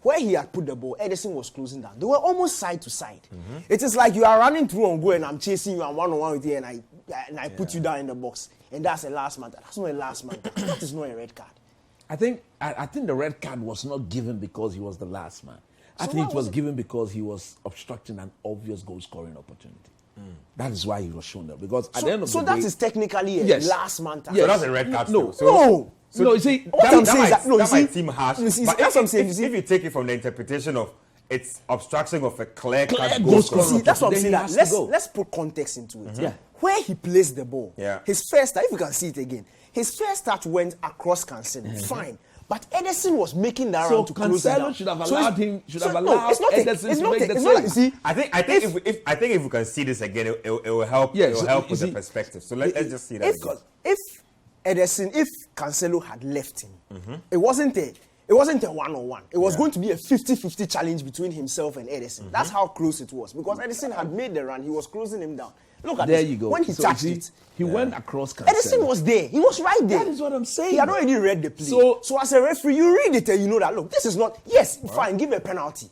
Where he had put the ball, Edison was closing down. They were almost side to side. It is like you are running through on goal and I'm chasing you, I'm one-on-one with you, and I put you down in the box. And that's a last man. That's not a last man. That is not a red card. I think the red card was not given because he was the last man. I think it was given because he was obstructing an obvious goal-scoring opportunity. That is why he was shown that. Because at the end of the day... So that is technically a last man tackle. So that's a red card. No. So you see, that might seem harsh. That's But what I'm saying. If you take it from the interpretation of it's obstruction of a clear goal scoring, that's what I'm saying. Let's put context into it. Where he placed the ball, his first touch, if you can see it again, his first touch went across Cancelo. Fine. But Edison was making that round to close it down. Should have allowed Edison to make the save. You see, I think if we can see this again, it will help. It will help with the perspective. So let's just see that again. If Cancelo had left him, it wasn't a one-on-one. It was going to be a 50-50 challenge between himself and Edison. That's how close it was. Because Edison had made the run. He was closing him down. Look at there this. You go. When he touched it, he went across Cancelo. Edison was there. He was right there. That is what I'm saying. He had already read the play. So as a referee, you read it and you know that, look, this is not... Yes, fine, give a penalty.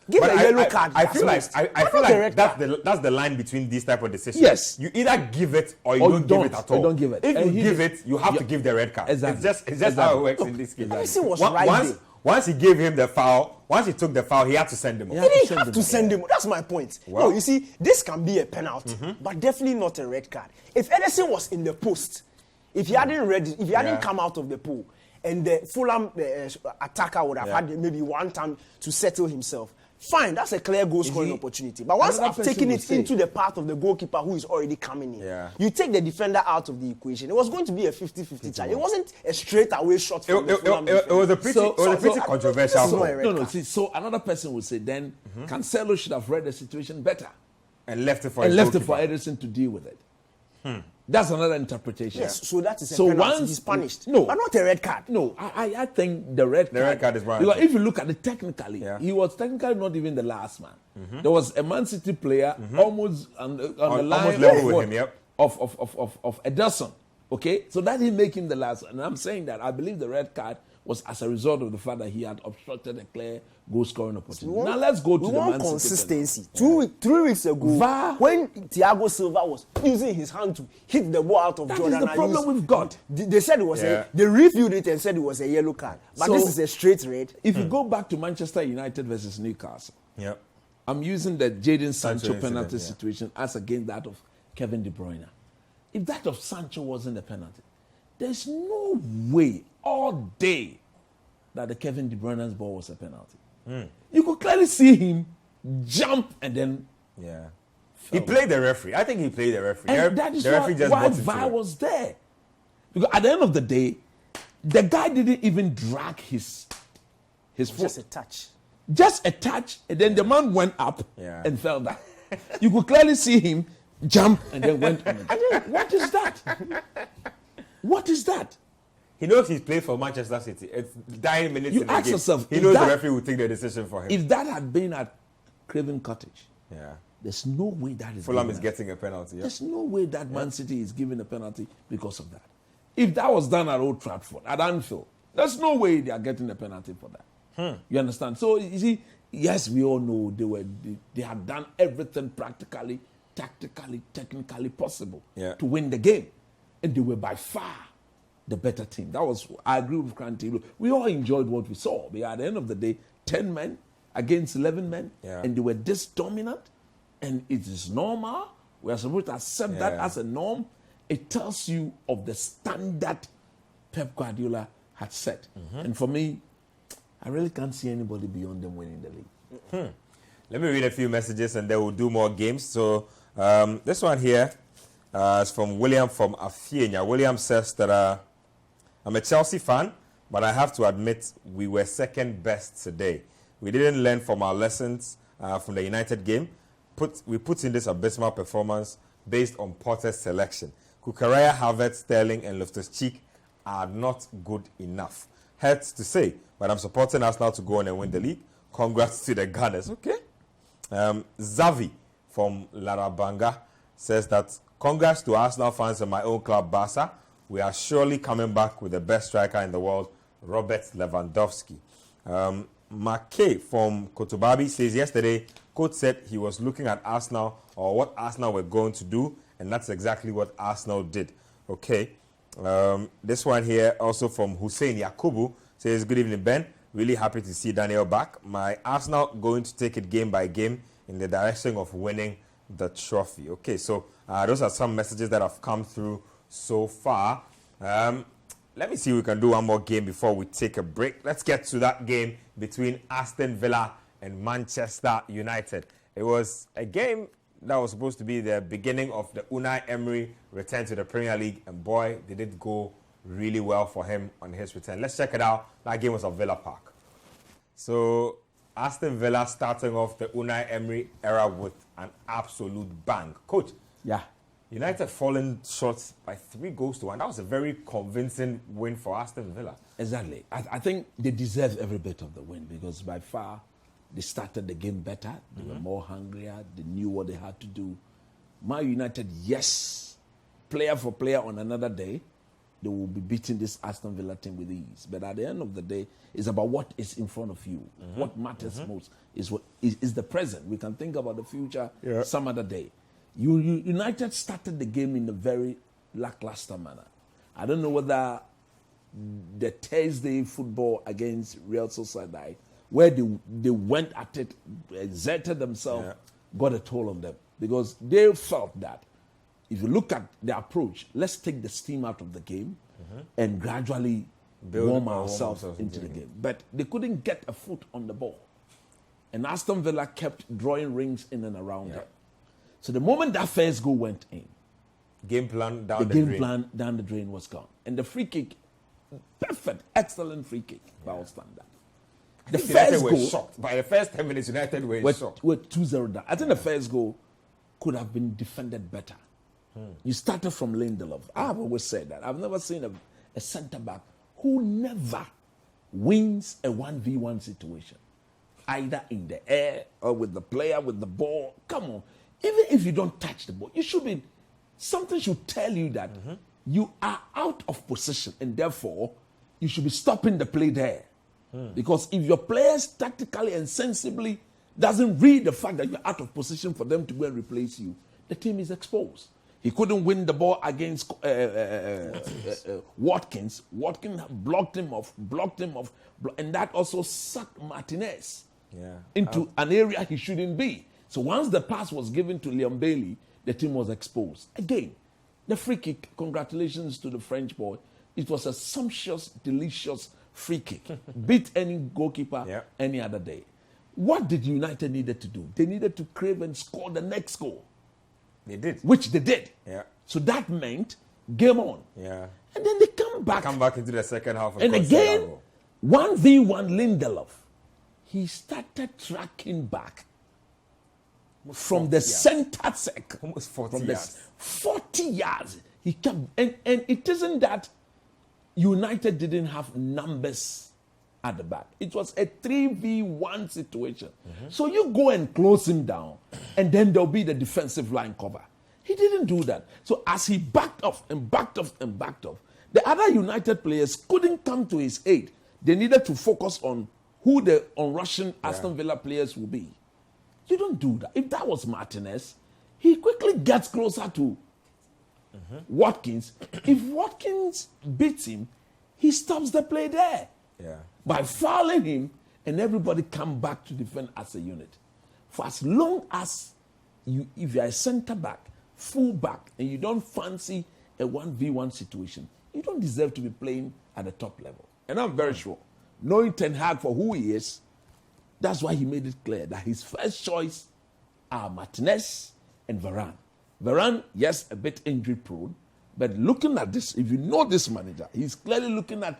Give a yellow card. I feel like that's the line between these type of decisions. Yes. You either give it or you don't give it at all. You don't give it. If you give it, you have to give the red card. Exactly. It's just how it works in this case. Edison was right there. Once he gave him the foul, once he took the foul, he had to send him off. He didn't have to send him. That's my point. Well, no, you see, this can be a penalty, but definitely not a red card. If Edison was in the post, if he hadn't come out of the pool, and the Fulham attacker would have had maybe one time to settle himself, fine, that's a clear goal scoring opportunity. But once I've taken it into the path of the goalkeeper who is already coming in, you take the defender out of the equation. It was going to be a 50-50 challenge. It wasn't a straight away shot from the Fulham defender. It was a pretty controversial goal. So another person would say then Cancelo should have read the situation better and left it for Ederson to deal with it. That's another interpretation. Yes, so that is a penalty. He's punished. No, but not a red card. No, I think the red card is right. Because if you look at it technically, he was technically not even the last man. There was a Man City player almost on the line level with him, of Ederson. Okay, so that didn't make him the last. And I'm saying that I believe the red card was as a result of the fact that he had obstructed a clear goal scoring opportunity. Now let's go to the Man City consistency. 3 weeks ago, when Thiago Silva was using his hand to hit the ball out of Jordan, that is the problem we've got. They said it was they reviewed it and said it was a yellow card, but this is a straight red. If you go back to Manchester United versus Newcastle, I'm using the Jadon Sancho penalty situation as against that of Kevin De Bruyne. If that of Sancho wasn't a penalty, there's no way all day that the Kevin De Bruyne's ball was a penalty. You could clearly see him jump and then he played the referee. I think he played the referee. And that is why VAR was there. Because at the end of the day, the guy didn't even drag his foot. Just a touch. Just a touch, and then the man went up and fell down. You could clearly see him jump and then went on it. What is that? What is that? He knows he's played for Manchester City. It's 9 minutes in the game. You ask yourself, he knows the referee will take the decision for him. If that had been at Craven Cottage, there's no way that is. Fulham is getting a penalty. There's no way that Man City is giving a penalty because of that. If that was done at Old Trafford, at Anfield, there's no way they are getting a penalty for that. You understand? So you see, yes, we all know they had done everything practically, tactically, technically possible to win the game, and they were by far the better team. I agree with Kranti. We all enjoyed what we saw. But at the end of the day, 10 men against 11 men, and they were this dominant, and it is normal. We are supposed to accept that as a norm. It tells you of the standard Pep Guardiola had set. And for me, I really can't see anybody beyond them winning the league. Let me read a few messages and then we'll do more games. So this one here is from William from Afienya. William says that I'm a Chelsea fan, but I have to admit we were second best today. We didn't learn from our lessons from the United game. We put in this abysmal performance based on Potter's selection. Kukurea, Havertz, Sterling, and Loftus-Cheek are not good enough. Hurts to say, but I'm supporting us now to go on and win the league. Congrats to the Gunners. Okay. Zavi from Larabanga says that congrats to Arsenal fans and my own club, Barca. We are surely coming back with the best striker in the world, Robert Lewandowski. Mackay from Kotobabi says yesterday, coach said he was looking at Arsenal or what Arsenal were going to do, and that's exactly what Arsenal did. Okay. This one here also from Hussein Yakubu says, good evening, Ben. Really happy to see Daniel back. My Arsenal going to take it game by game in the direction of winning the trophy. Okay, so those are some messages that have come through so far. Let me see if we can do one more game before we take a break. Let's get to that game between Aston Villa and Manchester United. It was a game that was supposed to be the beginning of the Unai Emery return to the Premier League, and boy, did it go really well for him on his return. Let's check it out. That game was at Villa Park. So Aston Villa starting off the Unai Emery era with an absolute bang. Coach, United falling short by 3-1. That was a very convincing win for Aston Villa. Exactly. I think they deserve every bit of the win because by far they started the game better. They were more hungrier. They knew what they had to do. Man United, yes, player for player on another day, they will be beating this Aston Villa team with ease. But at the end of the day, it's about what is in front of you. What matters most is what is the present. We can think about the future some other day. United started the game in a very lackluster manner. I don't know whether the Thursday football against Real Sociedad, where they went at it, exerted themselves, got a toll on them. Because they felt that if you look at the approach, let's take the steam out of the game and gradually warm ourselves into the game. But they couldn't get a foot on the ball. And Aston Villa kept drawing rings in and around them. So the moment that first goal went in, game plan down the the game drain. plan down the drain was gone. And the free kick, perfect, excellent free kick by all standard. The United first were goal, shocked. By the first 10 minutes, United were were shocked. 2-0 down. I think the first goal could have been defended better. You started from Lindelof. I've always said that. I've never seen a centre-back who never wins a 1v1 situation, either in the air or with the player, with the ball. Come on. Even if you don't touch the ball, something should tell you that you are out of position and therefore you should be stopping the play there. Because if your players tactically and sensibly doesn't read the fact that you're out of position for them to go and replace you, the team is exposed. He couldn't win the ball against Watkins. Watkins blocked him off, and that also sucked Martinez into an area he shouldn't be. So once the pass was given to Leon Bailey, the team was exposed. Again, the free kick, congratulations to the French boy. It was a sumptuous, delicious free kick. Beat any goalkeeper any other day. What did United needed to do? They needed to crave and score the next goal. They did. Which they did. Yeah. So that meant game on. Yeah. And then they come back. Come back into the second half. And again, 1v1 Lindelof. He started tracking back from the center circle. Almost 40 from yards. 40 yards. He kept, and it isn't that United didn't have numbers at the back. It was a 3v1 situation. So you go and close him down, and then there'll be the defensive line cover. He didn't do that. So as he backed off and backed off and backed off, the other United players couldn't come to his aid. They needed to focus on who the on-rushing Aston Villa players will be. You don't do that. If that was Martinez, he quickly gets closer to Watkins. If Watkins beats him, he stops the play there. By fouling him, and everybody come back to defend as a unit. For as long as if you're a center back, full back, and you don't fancy a 1v1 situation, you don't deserve to be playing at the top level. And I'm very sure, knowing Ten Hag for who he is, that's why he made it clear that his first choice are Martinez and Varane. Varane, yes, a bit injury prone, but looking at this, if you know this manager, he's clearly looking at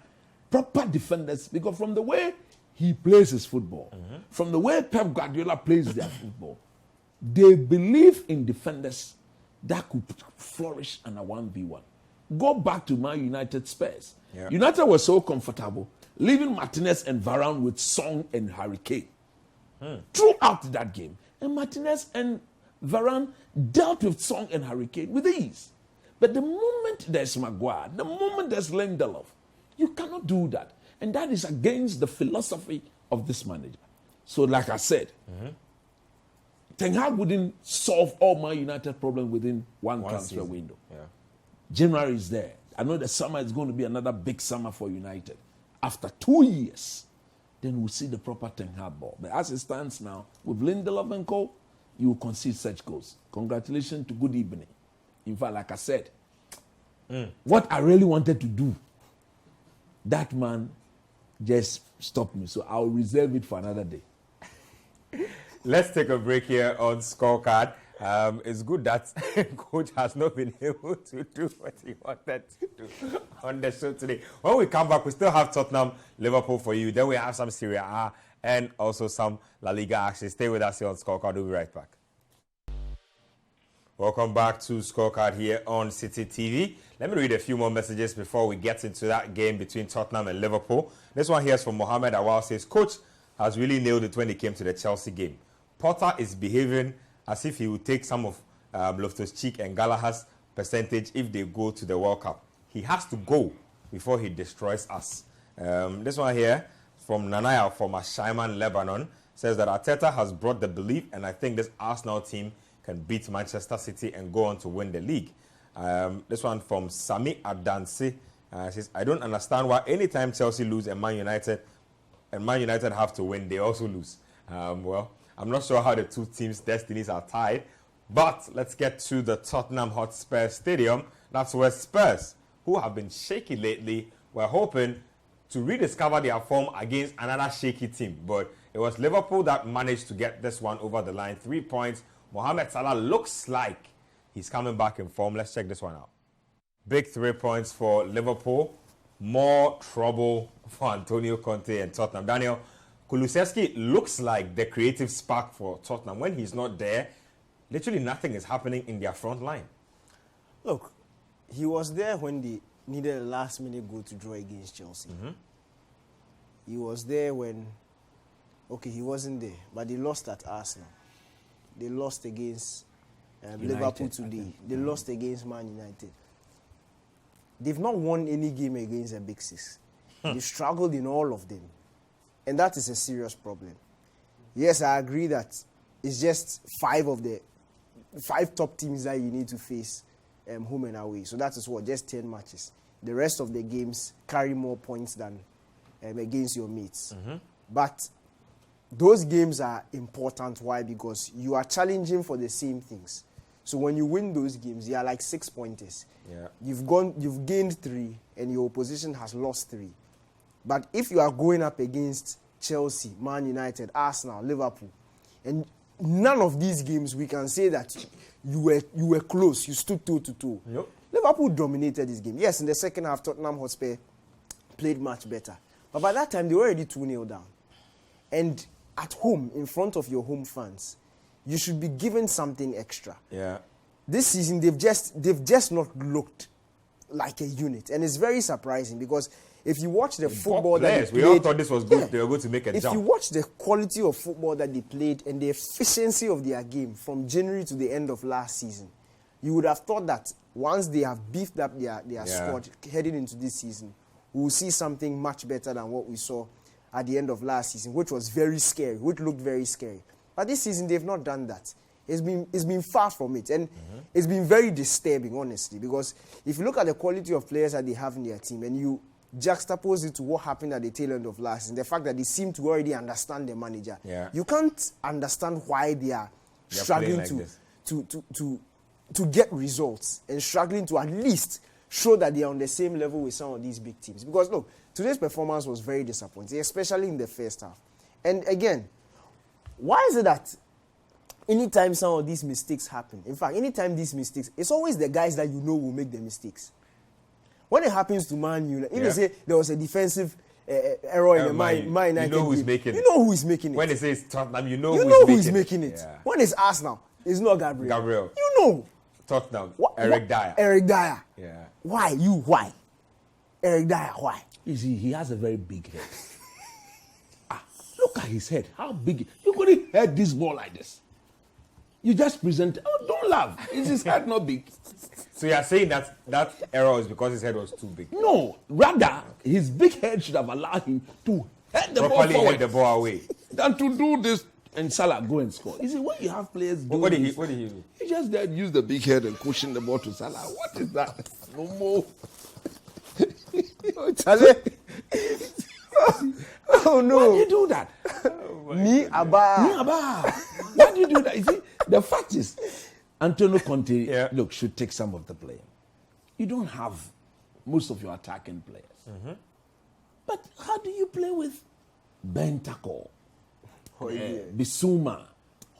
proper defenders, because from the way he plays his football, from the way Pep Guardiola plays their football, they believe in defenders that could flourish in a 1v1. Go back to Man United Spurs. United was so comfortable, leaving Martinez and Varane with Song and Harry Kane throughout that game. And Martinez and Varane dealt with Song and Harry Kane with ease. But the moment there's Maguire, the moment there's Lindelof, you cannot do that. And that is against the philosophy of this manager. So like I said, Ten Hag wouldn't solve all Man United problems within one transfer window. January is there. I know the summer is going to be another big summer for United. After 2 years, then we'll see the proper Ten Hag ball. But as it stands now, with Lindelof and co, you will concede such goals. Congratulations to good evening. In fact, like I said, what I really wanted to do, that man just stopped me. So I'll reserve it for another day. Let's take a break here on Scorecard. It's good that coach has not been able to do what he wanted to do on the show today. When we come back, we still have Tottenham, Liverpool for you. Then we have some Serie A and also some La Liga action. Stay with us here on Scorecard. We'll be right back. Welcome back to Scorecard here on Citi TV. Let me read a few more messages before we get into that game between Tottenham and Liverpool. This one here is from Mohammed Awal. Says, Coach has really nailed it when it came to the Chelsea game. Potter is behaving as if he would take some of Loftus-Cheek and Gallagher's percentage if they go to the World Cup. He has to go before he destroys us. This one here from Nanaya from Ashaiman, Lebanon, says that Arteta has brought the belief, and I think this Arsenal team can beat Manchester City and go on to win the league. This one from Sami Adansi says, I don't understand why anytime Chelsea lose and Man United have to win, they also lose. Well, I'm not sure how the two teams' destinies are tied, but let's get to the Tottenham Hotspur Stadium. That's where Spurs, who have been shaky lately, were hoping to rediscover their form against another shaky team. But It was Liverpool that managed to get this one over the line. 3 points. Mohamed Salah looks like he's coming back in form. Let's check this one out. Big 3 points for Liverpool. More trouble for Antonio Conte and Tottenham. Daniel, Kulusevski looks like the creative spark for Tottenham. When he's not there, literally nothing is happening in their front line. Look, he was there when they needed a last-minute goal to draw against Chelsea. He was there when, okay, he wasn't there, but they lost at Arsenal. They lost against Liverpool today. They lost against Man United. They've not won any game against the Big Six. They've struggled in all of them. And that is a serious problem. Yes, I agree that it's just 5 of the 5 top teams that you need to face home and away. So that is what, just 10 matches. The rest of the games carry more points than against your mates. But those games are important. Why? Because you are challenging for the same things. So when you win those games, you are like 6 pointers. Yeah. You've gained 3 and your opposition has lost 3. But if you are going up against Chelsea, Man United, Arsenal, Liverpool, and none of these games we can say that you were close, you stood toe to toe. Yep. Liverpool dominated this game. Yes, in the second half, Tottenham Hotspur played much better. But by that time, they were already 2-0 down. And at home, in front of your home fans, you should be given something extra. Yeah. This season, they've just not looked like a unit. And it's very surprising because if you watch the football that they played... We all thought this was good. They were going to make a jump. If you watch the quality of football that they played and the efficiency of their game from January to the end of last season, you would have thought that once they have beefed up their squad heading into this season, we will see something much better than what we saw at the end of last season, which was very scary, which looked very scary. But this season, they've not done that. It's been far from it. And it's been very disturbing, honestly, because if you look at the quality of players that they have in their team and you juxtapose it to what happened at the tail end of last season, the fact that they seem to already understand the manager, you can't understand why they're struggling like to get results and struggling to at least show that they are on the same level with some of these big teams. Because, look, today's performance was very disappointing, especially in the first half. And again, why is it that anytime some of these mistakes happen, in fact, anytime these mistakes, it's always the guys that you know will make the mistakes. When it happens to Man United, if they say there was a defensive error in the Man United, you know who's making it. You know who is making it. When it says Tottenham, you know who is making it. Yeah. When it's Arsenal, it's not Gabriel. You know. Tottenham, Eric Dyer. Eric Dyer. Yeah. Why? Why? Eric Dyer, why? You see, he has a very big head. Look at his head. How big? You couldn't head this ball like this. You just present. Oh, don't laugh. Is his head not big? So you are saying that error is because his head was too big? No. Rather, his big head should have allowed him to head the ball forward. Properly head the ball away. Than to do this and Salah go and score. You see, when you have players doing what did he do? He just then use the big head and cushion the ball to Salah. What is that? No more. Oh no! Why do you do that? Me Abba. Why do you do that? You see, the fact is, Antonio Conte, look, should take some of the blame. You don't have most of your attacking players. But how do you play with Bentancur, Bissouma,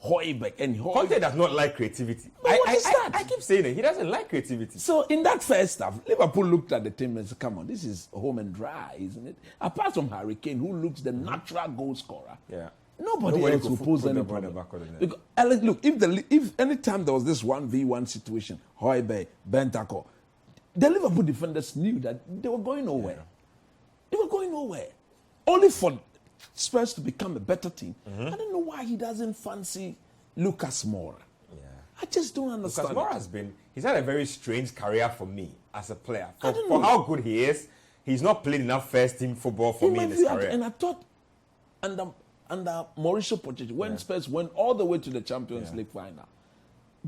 Højbjerg, and Conte does not like creativity. What is that? I keep saying it. He doesn't like creativity. So in that first half, Liverpool looked at the team and said, come on, this is home and dry, isn't it? Apart from Harry Kane, who looks the natural goal scorer. Nobody else will pose any problem. Look, if any time there was this 1v1 situation, Højbjerg, Bentancur, the Liverpool defenders knew that they were going nowhere. They were going nowhere. Only for Spurs to become a better team. I don't know why he doesn't fancy Lucas Moura. I just don't understand. Lucas Moura he's had a very strange career for me as a player. For how good he is, he's not played enough first team football for me in his career. And I thought under Mauricio Pochettino, when Spurs went all the way to the Champions League final,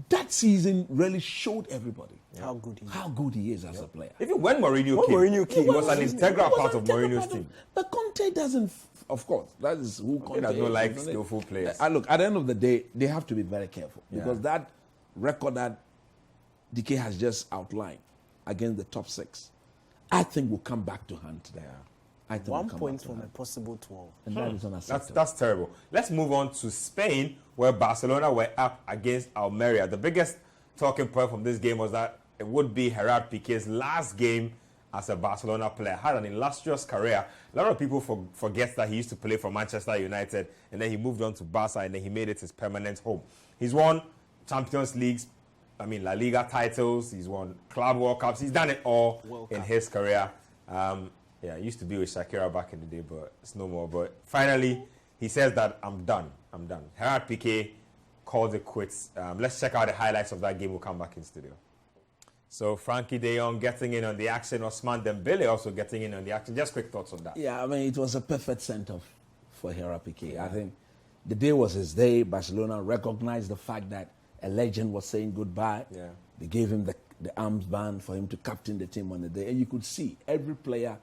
that season really showed everybody how good he is as a player. Even when Mourinho came, he was an integral part of Mourinho's team. But Conte doesn't, of course, that is who Conte does not like skillful players. Look, at the end of the day, they have to be very careful because that record that DK has just outlined against the top 6, I think will come back to hunt them. I think 1 we'll come point back to from a that. possible 12. And that is unacceptable. That's terrible. Let's move on to Spain, where Barcelona were up against Almeria. The biggest talking point from this game was that it would be Gerard Piqué's last game as a Barcelona player. Had an illustrious career. A lot of people forget that he used to play for Manchester United, and then he moved on to Barca, and then he made it his permanent home. He's won Champions Leagues, La Liga titles. He's won Club World Cups. He's done it all in his career. He used to be with Shakira back in the day, but it's no more. But finally, he says that I'm done. Gerard Piqué called it quits. Let's check out the highlights of that game. We'll come back in studio. So Frankie de Jong getting in on the action. Ousmane Dembele also getting in on the action. Just quick thoughts on that. Yeah, I mean, it was a perfect send-off for Gerard Piqué. I think the day was his day. Barcelona recognized the fact that a legend was saying goodbye. Yeah. They gave him the armband for him to captain the team on the day. And you could see every player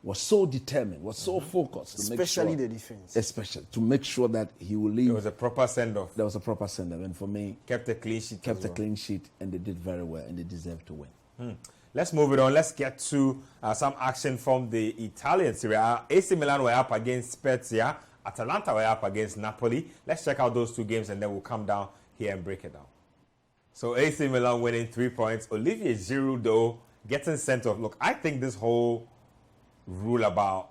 was so determined, was so focused. Especially the defense. Especially to make sure that he will leave. It was a proper send-off. There was a proper send-off. And for me, Kept a clean sheet. clean sheet, and they did very well, and they deserve to win. Let's move it on. Let's get to some action from the Italian Serie A. AC Milan were up against Spezia. Atalanta were up against Napoli. Let's check out those two games, and then we'll come down here and break it down. So AC Milan winning 3 points. Olivier Giroud, though, getting sent off. Look, I think this whole rule about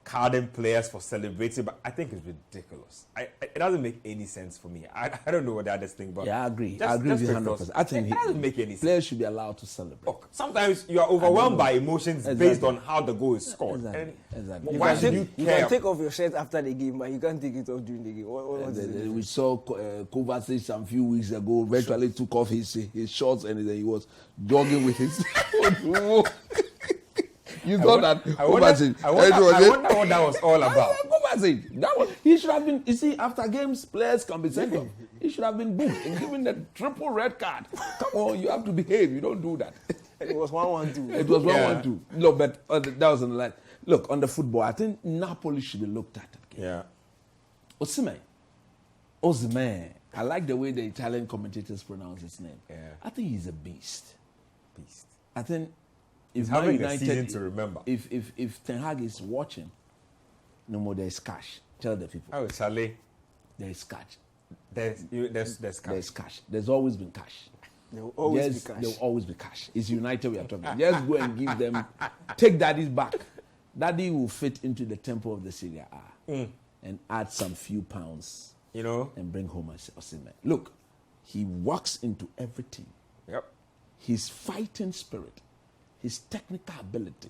carding players for celebrating, but I think it's ridiculous. It doesn't make any sense for me. I don't know what the others think, but Yeah, I agree. I agree with you 100%. I think it doesn't make any sense. Players should be allowed to celebrate. Look, sometimes you are overwhelmed by emotions Exactly. based on how the goal is scored. Exactly. And Exactly. Why should you You care? can take off your shirt after the game, but you can't take it off during the game. What is it? We saw Kovacic some few weeks ago virtually took off his shorts and then he was jogging with his. You thought that I wonder what that was all about. Kovacic, he should have been. You see, after games, players can be sent off. He should have been booked and given the triple red card. Come on, you have to behave. You don't do that. It was 1-1-2. It was 1-1-2. No, but that was on the line. Look, on the football, I think Napoli should be looked at. Yeah. Osimhen. I like the way the Italian commentators pronounce his name. Yeah. I think he's a beast. I think if having Man a United, season to remember. If Ten Hag is watching, no more there's cash. Tell the people. Oh, Charlie, There's cash. there's cash. There's cash. There's always been cash. There will always Yes, be cash. there will always be cash. It's United we are talking about. Just go and give them, take Daddy's back. Daddy will fit into the tempo of the Serie A and add some few pounds, and bring home Osimhen. Look, he walks into everything. Yep. His fighting spirit, his technical ability,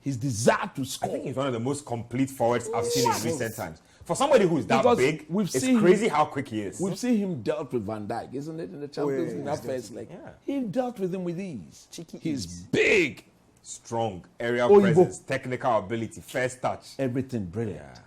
his desire to I score. think he's one of the most complete forwards I've seen in recent times. For somebody who's that Because big, we've it's seen crazy him- how quick he is. We've seen him dealt with Van Dijk, isn't it, in the Champions League? That first leg. Yeah. He dealt with him with ease. Cheeky He's ease. big. Strong, aerial Oyibo. presence, technical ability, first touch. Everything brilliant. Yeah.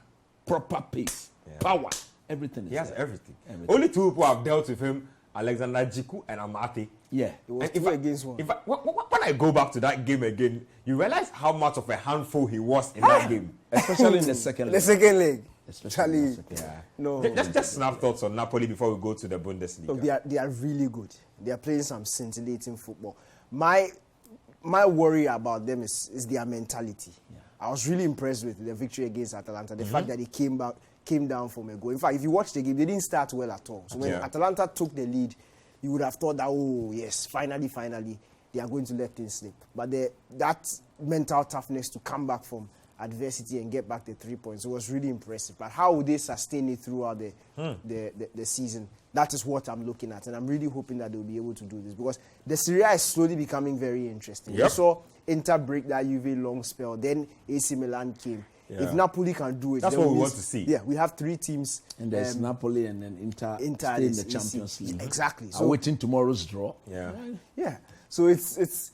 Proper pace, power. Everything is He has there. everything. Everything. Only two people have dealt with him, Alexander Jiku and Amate. Yeah. It was And 2 against 1. When I go back to that game again, you realize how much of a handful he was in that game. Especially in the second The leg. second leg. Especially in the Charlie, second leg. no. Just snap thoughts on Napoli before we go to the Bundesliga. Look, they are really good. They are playing some scintillating football. My worry about them is their mentality. I was really impressed with the victory against Atalanta. The fact that they came down from a goal. In fact, if you watch the game, they didn't start well at all. So when Atalanta took the lead, you would have thought that, oh yes, finally, they are going to let things slip. But that mental toughness to come back from adversity and get back the 3 points, it was really impressive. But how would they sustain it throughout the season? That is what I'm looking at, and I'm really hoping that they'll be able to do this, because the Serie A is slowly becoming very interesting. Yep. We saw Inter break that Juve long spell, then AC Milan came. Yeah. If Napoli can do it, That's then what we means- want to see. Yeah, we have 3 teams. And there's Napoli and then Inter stay in the this Champions EC. League. Exactly. So, awaiting tomorrow's draw. Yeah. Yeah. So it's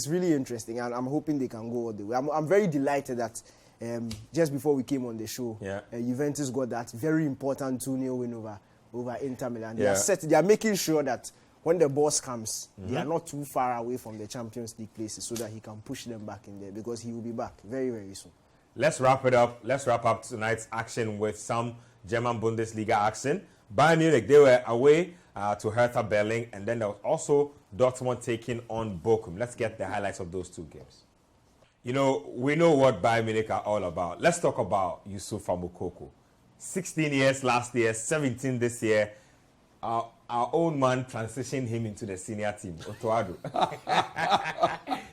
really interesting, and I'm hoping they can go all the way. I'm very delighted that just before we came on the show, Juventus got that very important 2-0 win over Inter Milan. They are making sure that when the boss comes, they are not too far away from the Champions League places, so that he can push them back in there, because he will be back very, very soon. Let's wrap it up. Let's wrap up tonight's action with some German Bundesliga action. Bayern Munich, they were away to Hertha Berlin, and then there was also Dortmund taking on Bochum. Let's get the highlights of those two games. You know, we know what Bayern Munich are all about. Let's talk about Yusufa Moukoko. 16 years last year, 17 this year. Our own man transitioned him into the senior team, Otoado.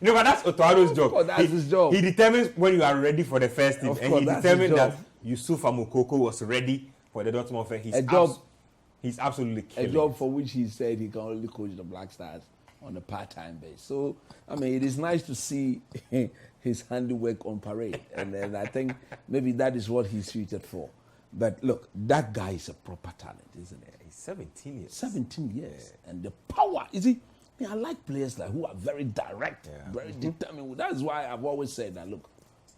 No, but that's Otoado's job. Oh, that's his job. He determines when you are ready for the first team. Of And course, he that's determined his that job. Yusufa Moukoko was ready for the Dortmund first. He's absolutely killing A job it. for which he said he can only coach the Black Stars on a part-time basis. So, I mean, it is nice to see his handiwork on parade. And I think maybe that is what he's suited for. But look, that guy is a proper talent, isn't it? He's 17 years. 17 years. And the power, you see, I like players like who are very direct, very determined. That's why I've always said that, look,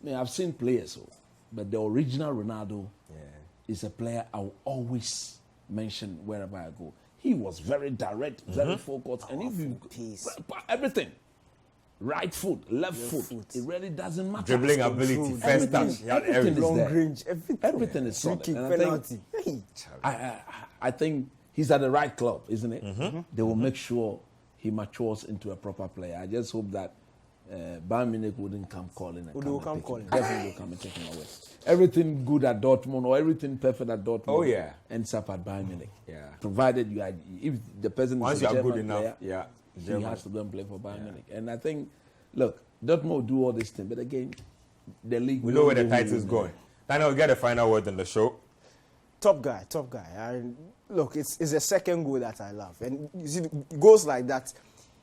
I've seen players, but the original Ronaldo is a player I will always mention wherever I go. He was very direct, very focused, and if you everything, right foot, left foot, it really doesn't matter. Dribbling ability, first touch, everything is Long there. range, Everything is solid. kick, And penalty. I think he's at the right club, isn't it? They will make sure he matures into a proper player. I just hope that Bayern Munich wouldn't come calling. Definitely will come and take him away. Everything good at Dortmund or everything perfect at Dortmund ends up at Bayern Munich. Yeah. Provided if the person Once is you a are German good enough, player, he German. has to go and play for Bayern Munich. And I think, look, Dortmund will do all this thing, but again, the league. We know where the title is going. Daniel, get a final word on the show. Top guy. Look, it's a second goal that I love. And you see, goals like that,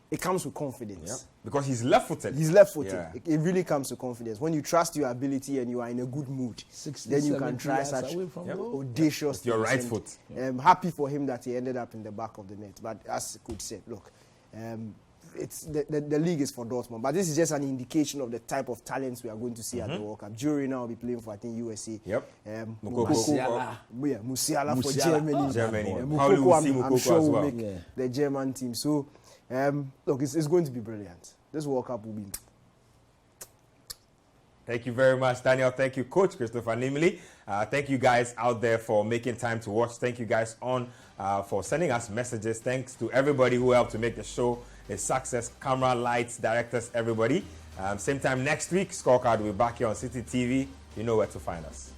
it comes with confidence. Because he's left-footed. He's left-footed. Yeah. It really comes with confidence. When you trust your ability and you are in a good mood, 60, then you can 70 try yards such away from goal. audacious With your right things. foot. And I'm happy for him that he ended up in the back of the net. But as Coach said, look, it's the league is for Dortmund. But this is just an indication of the type of talents we are going to see at the World Cup. Jury now will be playing for, I think, USA. Yep. Musiala for Musiala. Germany. Probably we'll see I'm Moukoko sure as will well. make the German team. So, look, it's going to be brilliant. This World Cup will be. Thank you very much, Daniel. Thank you, Coach Christopher Nimley. Thank you guys out there for making time to watch. Thank you guys for sending us messages. Thanks to everybody who helped to make the show a success. Camera, lights, directors, everybody. Same time next week, Scorecard will be back here on Citi TV. You know where to find us.